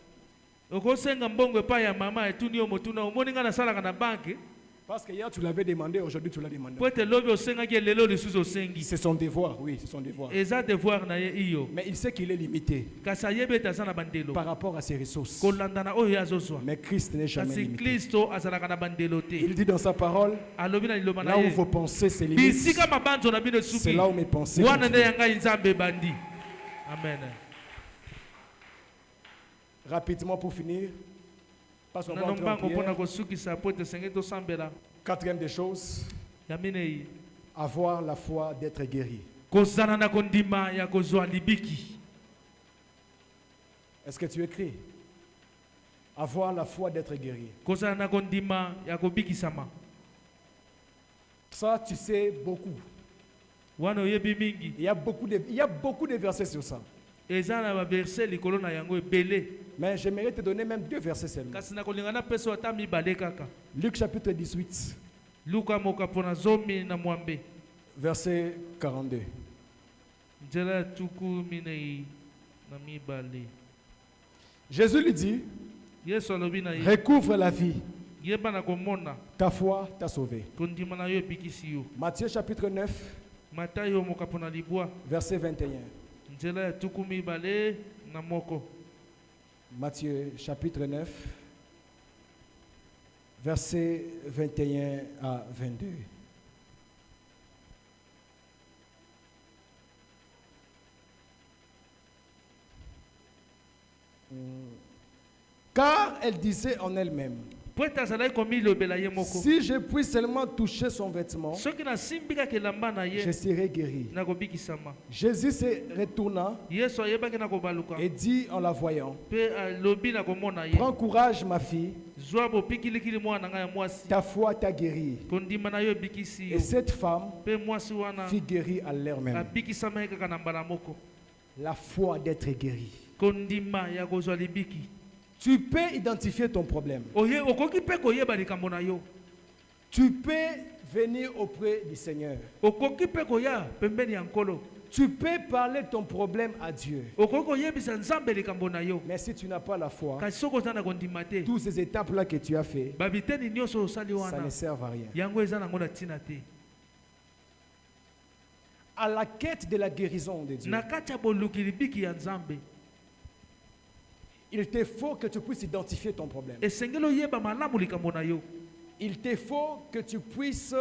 Parce que hier tu l'avais demandé, aujourd'hui tu l'as demandé. C'est son devoir, oui, c'est son devoir. Mais il sait qu'il est limité par rapport à ses ressources. Mais Christ n'est jamais limité. Il dit dans sa parole, là où vos pensées se limitent, c'est là où mes pensées continuent. Amen. Rapidement pour finir, parce qu'on va entrer en prière. Quatrième des choses, avoir la foi d'être guéri. Est-ce que tu écris? Avoir la foi d'être guéri. Ça, tu sais beaucoup. Il y a beaucoup de versets sur ça. Mais j'aimerais te donner même 2 versets seulement. Luc chapitre 18. Verset 42. Jésus lui dit, recouvre la vie. Ta foi t'a sauvé. Matthieu chapitre 9. Verset 21. Matthieu chapitre 9, verset 21 à 22. Car elle disait en elle-même, si je puis seulement toucher son vêtement, je serai guéri. Jésus se retourna et dit en la voyant, prends courage ma fille, ta foi t'a guéri. Et cette femme fut guérie à l'heure même. La foi d'être guéri. Tu peux identifier ton problème. Tu peux venir auprès du Seigneur. Tu peux parler ton problème à Dieu. Mais si tu n'as pas la foi, toutes ces étapes-là que tu as fait, ça ne sert à rien. À la quête de la guérison de Dieu, il te faut que tu puisses identifier ton problème. Il te faut que tu puisses...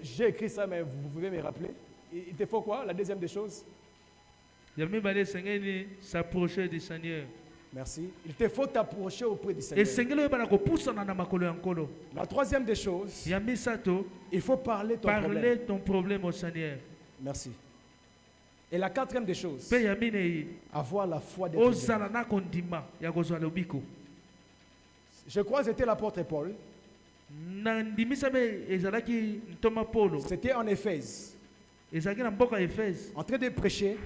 j'ai écrit ça, mais vous pouvez me rappeler. Il te faut quoi? La deuxième des choses? S'approcher du Seigneur. Merci. Il te faut t'approcher auprès du Seigneur. La troisième des choses, il faut parler ton problème au Seigneur. Merci. Et la quatrième des choses, avoir la foi d'être guéri. Je crois que c'était l'apôtre Paul. C'était en Éphèse. En train de prêcher,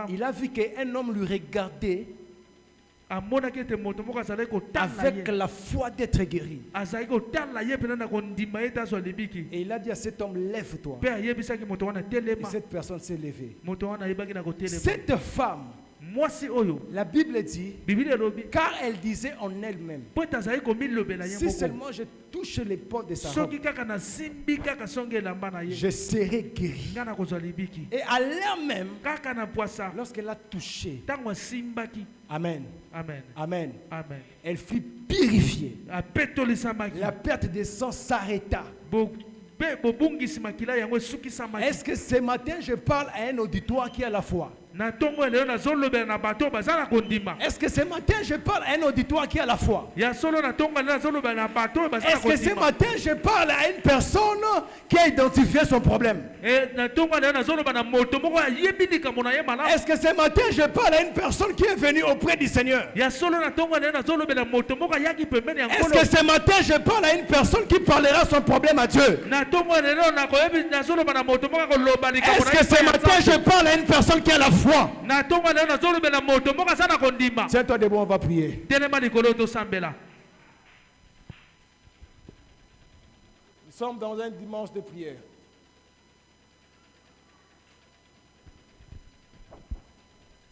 il a vu qu'un homme lui regardait avec la foi d'être guéri. Et il a dit à cet homme, lève-toi. Et cette personne s'est levée. Cette femme, la Bible dit, car elle disait en elle-même, si seulement je touche les portes de sa robe, je serai guéri. Et à l'heure même, lorsqu'elle a touché, Amen. Amen. Amen. Amen. Elle fut purifiée. La perte de sang s'arrêta. Est-ce que ce matin je parle à un auditoire qui a la foi? Est-ce que ce matin je parle à un auditoire qui a la foi? Est-ce que ce matin je parle à une personne qui a identifié son problème? Est-ce que ce matin je parle à une personne qui est venue auprès du Seigneur? Est-ce que ce matin je parle à une personne qui parlera son problème à Dieu? Est-ce que ce matin je parle à une personne qui a la foi? Tiens-toi debout, on va prier. Nous sommes dans un dimanche de prière.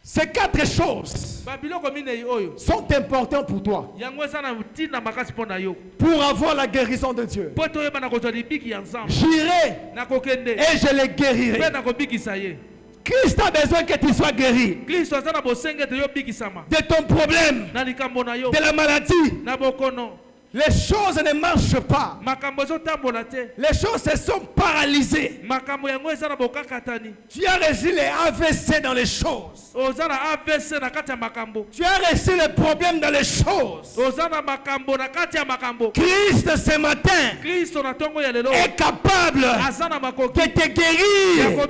Ces 4 choses sont importantes pour toi pour avoir la guérison de Dieu. J'irai et je les guérirai. Christ a besoin que tu sois guéri de ton problème, de la maladie. Les choses ne marchent pas. Les choses se sont paralysées. Tu as reçu les AVC dans les choses. Tu as reçu les problèmes dans les choses. Christ ce matin est capable de te guérir.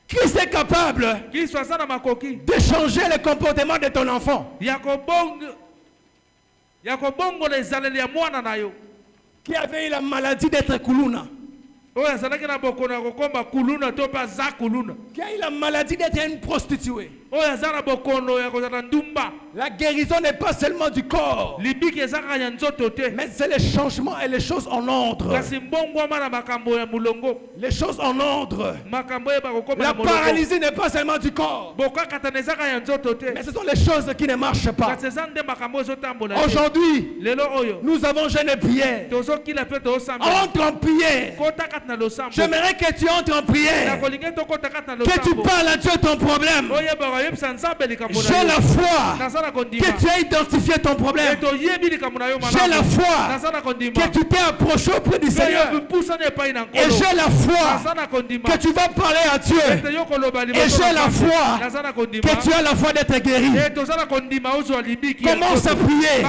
Christ est capable de changer le comportement de ton enfant qui avait eu la maladie d'être kuluna, qui a eu la maladie d'être une prostituée. La guérison n'est pas seulement du corps, mais c'est le changement et les choses en ordre. Les choses en ordre. La paralysie n'est pas seulement du corps, mais ce sont les choses qui ne marchent pas. Aujourd'hui, nous avons jeûné prière. Entre en prière. J'aimerais que tu entres en prière, que tu parles à Dieu ton problème. J'ai la foi que tu as identifié ton problème. J'ai la foi que tu t'es approché auprès du Seigneur. Et j'ai la foi que tu vas parler à Dieu. Et j'ai la foi que tu as la foi d'être guéri. Commence à prier.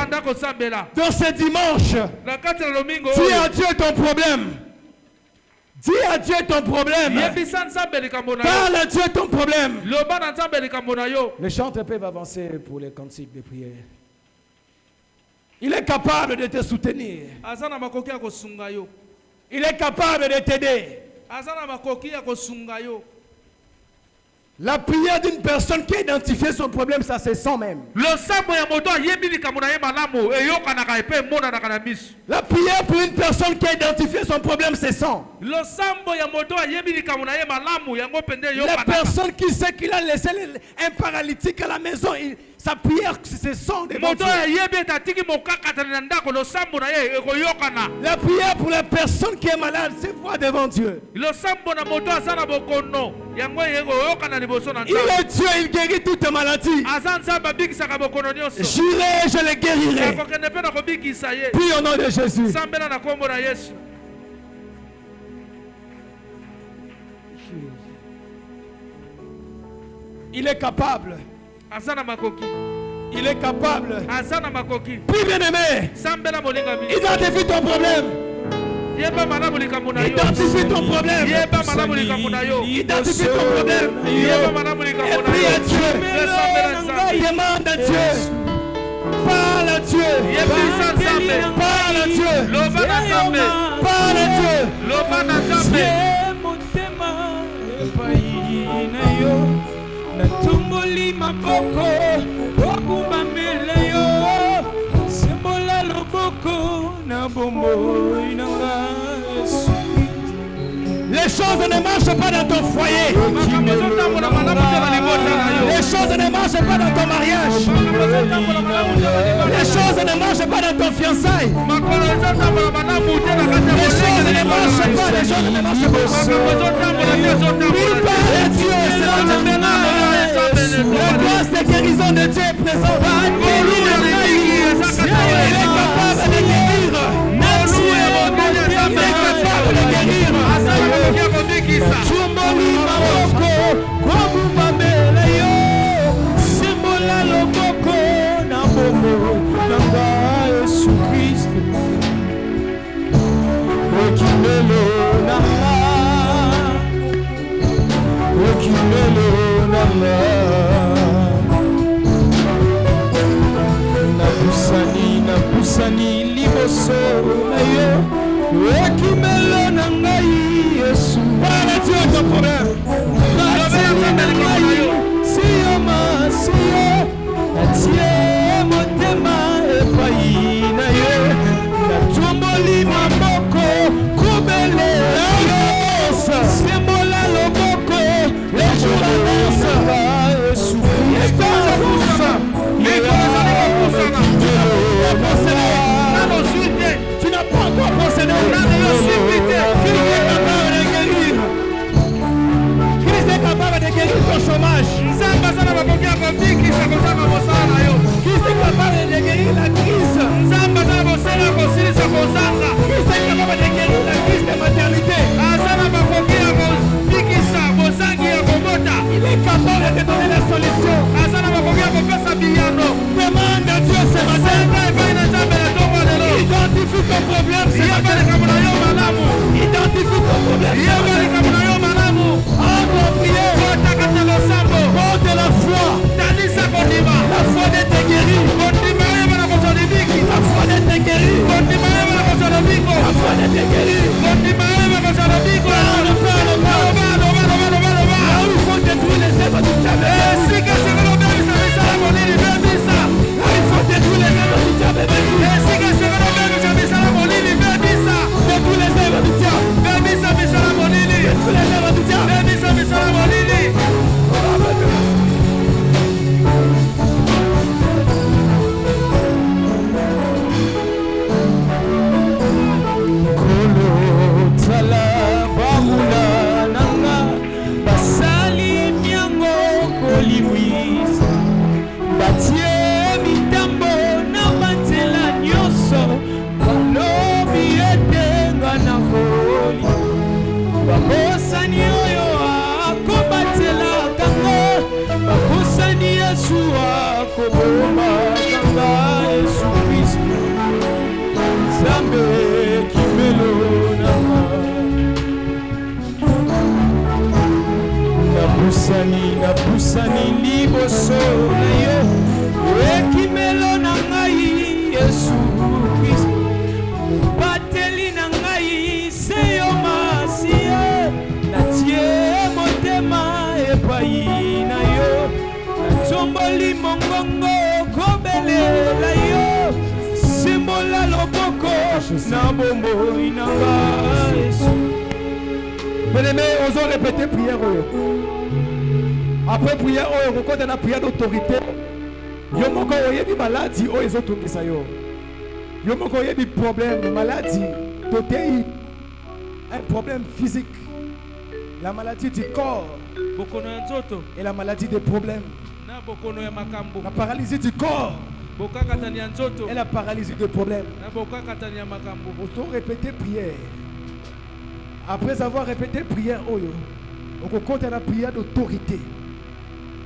Dans ce dimanche, dis à Dieu ton problème. Dis à Dieu ton problème. Parle à Dieu ton problème. Les chantres peuvent avancer pour les cantiques de prière. Il est capable de te soutenir. Il est capable de t'aider. La prière d'une personne qui a identifié son problème, ça se sent même. La prière pour une personne qui a identifié son problème, se sent. La personne qui sait qu'il a laissé un paralytique à la maison, sa prière se sent devant Dieu. La prière pour la personne qui est malade se voit devant Dieu. Il est Dieu, il guérit toutes les maladies. J'irai, je les guérirai. Puis au nom de Jésus. Il est capable. Il est capable. Puis bien aimé, identifie ton problème. Identifie ton problème. Identifie ton problème. Et prie à Dieu. Demande à Dieu. Parle à Dieu. Parle à Dieu. Parle à Dieu. Natumboli maboko okubambela yo sembola loboko na bombo inanga. Les choses ne marchent pas dans ton foyer. Les choses ne marchent pas dans ton mariage. Les choses ne marchent pas dans ton fiançailles. Les choses ne marchent pas. Les choses ne marchent pas. Il parle à Dieu. La grâce de guérison de Dieu est présente. Il est capable de guérir. Il est capable de guérir. Ekimelo nanga, ekimelo nanga, napusani liboso na yo, ekimelo nanga Yesu. Voilà, tu as ton problème. Siyo masiyo, atie motema epai na yo, natumboli maboko kubele sembola loboko lejulanesa Yesu. Tu n'as pas encore procédé au Christ est capable de guérir ton chômage. Christ est capable de guérir la crise. Christ est capable de guérir la crise de maternité. Il est capable de te donner la solution. Demande à Dieu ce matin. Identifie ton problème ce matin. Identifie ton problème ce matin. Entre en prière. Porte la foi. La foi d'être guéri. La foi d'être guéri. La foi d'être guéri. Il faut détruire les œuvres du diable. Il faut détruire les œuvres du diable. Détruire les œuvres du diable. Détruire les œuvres du diable. Napusani liboso na yo, ekimelo na ngai Yesu Kristo. Bateli na ngai se yo masiye, natie motema epai na yo, natomboli mongongo kobelela yo, simbola loboko na bomboi na ngai Yesu. Bien-aimés, osons répéter prière. Après prière, on a prière d'autorité. Yo moko oyebi maladie o ezotungisa yo. Yo moko oyebi problème, maladie, totei un problème physique. La maladie du corps et la maladie des problèmes. La paralysie du corps et la paralysie des problèmes. On doit répéter prière. Après avoir répété prière, on compte la prière d'autorité.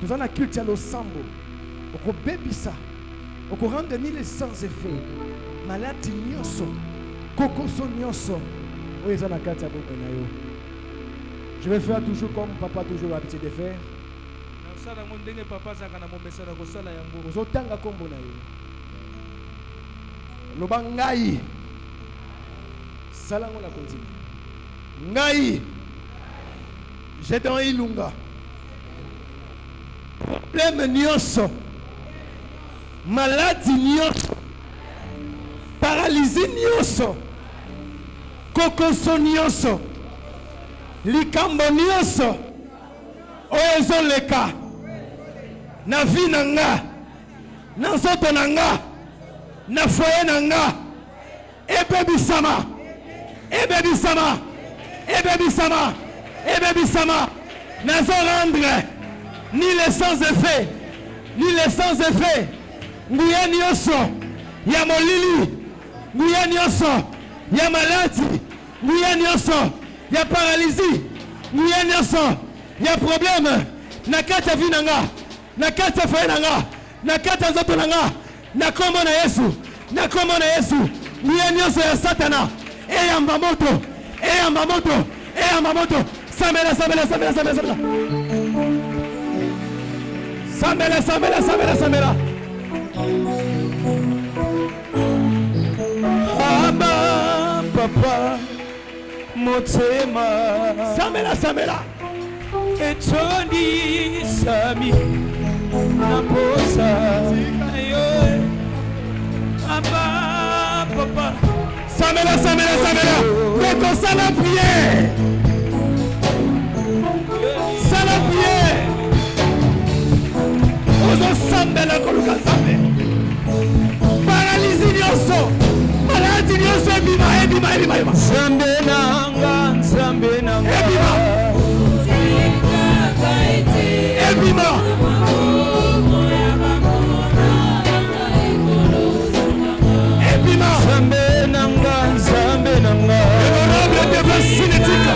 Nous avons la culture à l'Osambo. On bébé ça. On rendre ni les sans effet. Maladie nyoso. Kokoso nyoso. Je vais faire toujours comme papa toujours l'habitude de faire. Ozotanga kombo na yo. Loba ngai. Salango la continue. Ngai. J'ai dans Ilunga. Problème nyoso. Maladie nyoso. Paralysie nyoso. Kokoso nyoso. Likambo nyoso. Oezo leka. Na vie na nga. Na nzoto na nga. Na foyer na nga. Ebebisama. Ebebisama. Ebebisama. Ebebisama. Nazo rendre ni les sans effet. Ni les sans effet. Nguye nyoso. Ya molili. Nguye nyoso. Ya maladie. Nguye nyoso. Ya paralysie. Nguye nyoso. Ya problème. Na kata vie na nga. Na kata foyer na nga. Na kata nzoto na nga. Na kombo na Yesu. Na kombo na Yesu. Nguye nyoso ya Satana. Eyamba moto. Et Yamamoto. Samela. Abba, papa, motema. Samela. Etoni sami naposa ayo Abba, papa. Samela. Koko sala prière. Samela koluka sambe. Paralysie nyonso. Maladie nyonso ebima. Sambe nanga. Ebima. Sambe nanga. Honorable de Basinetika.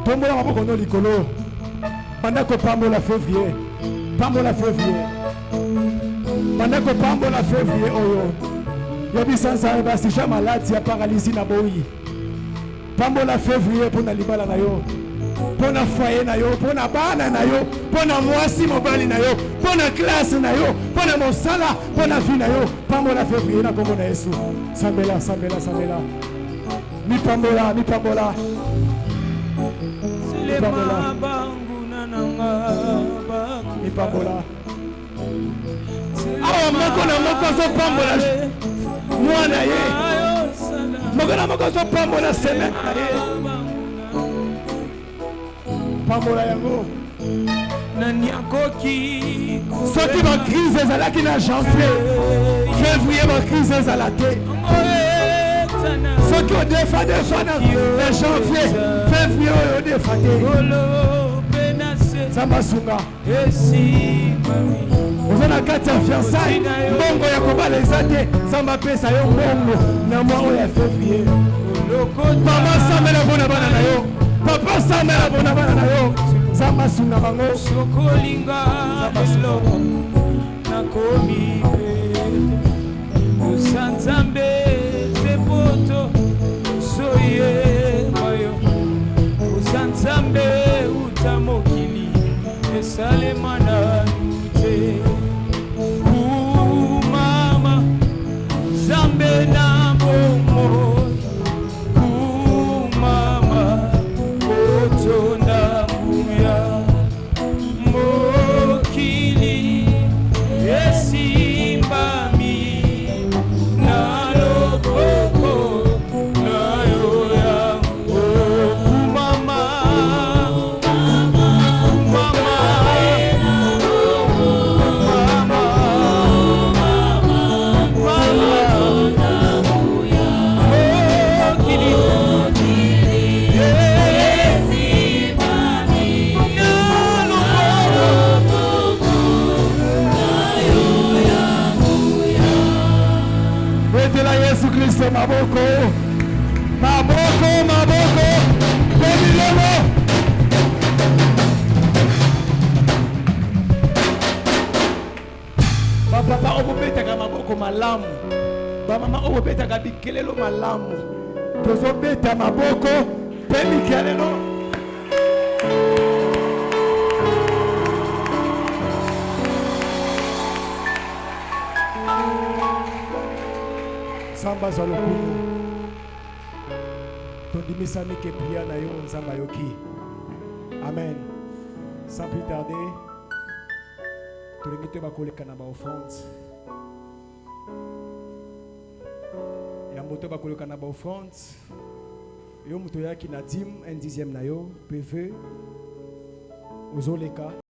Tombola maboko no likolo. Pendant que pambola février. Pambola février. Pendant que pambola février, oyo. Yabi sansa eba si ja malade ya paralysie na boyi. Pambola février pour na libala na yo. Pour na foyer na yo, pour na bana na yo, pour na mwasi mobali na yo, pour na classe na yo, pour na mosala, pour na vie na yo. Pambola février na kombo na Yesu. Sambela, sambela, sambela. Mi pambola, mi pambola. Mi pambola. Mi pambola. Awa moko na moko so pambola. Mwana ye. Moko na moko so pambola semaine na ye. Pambola yango. Nani akoki. Soki ba crise ezalaki na janvier. Février ba crise ezalate. Soki o defade sona na janvier. Février o defade. Samba sunga. Ozana kati ya fiançailles. Mbongo ya kobala ezate. Samba pesa yo mbongo na mwa oya février. Mama sambela bona bana na yo. Papa sambela bona bana na yo. Samba sunga bango. Sokolinga lelo nakomi Usanzambe tepoto soye mayo. Usanzambe utamokili esalemana te. Mama zambe na momo. Mama otonda muya mokili esimbami na lokoko na yo ya mama Yesu Kristo maboko maboko maboko bemilomo bapapa obobetaka maboko malamu bamama obobetaka bikelelo malamu tozobeta maboko mpe bikelelo Samba za lokumu tondimisa mike priya na yo nzamba yoki. Amen. Sans plus tarder, tolingi bakoleka na ba offrande. Ya moto bakoleka na ba offrande. Yo moto yaki na 10 1 dixième na yo PV ozoleka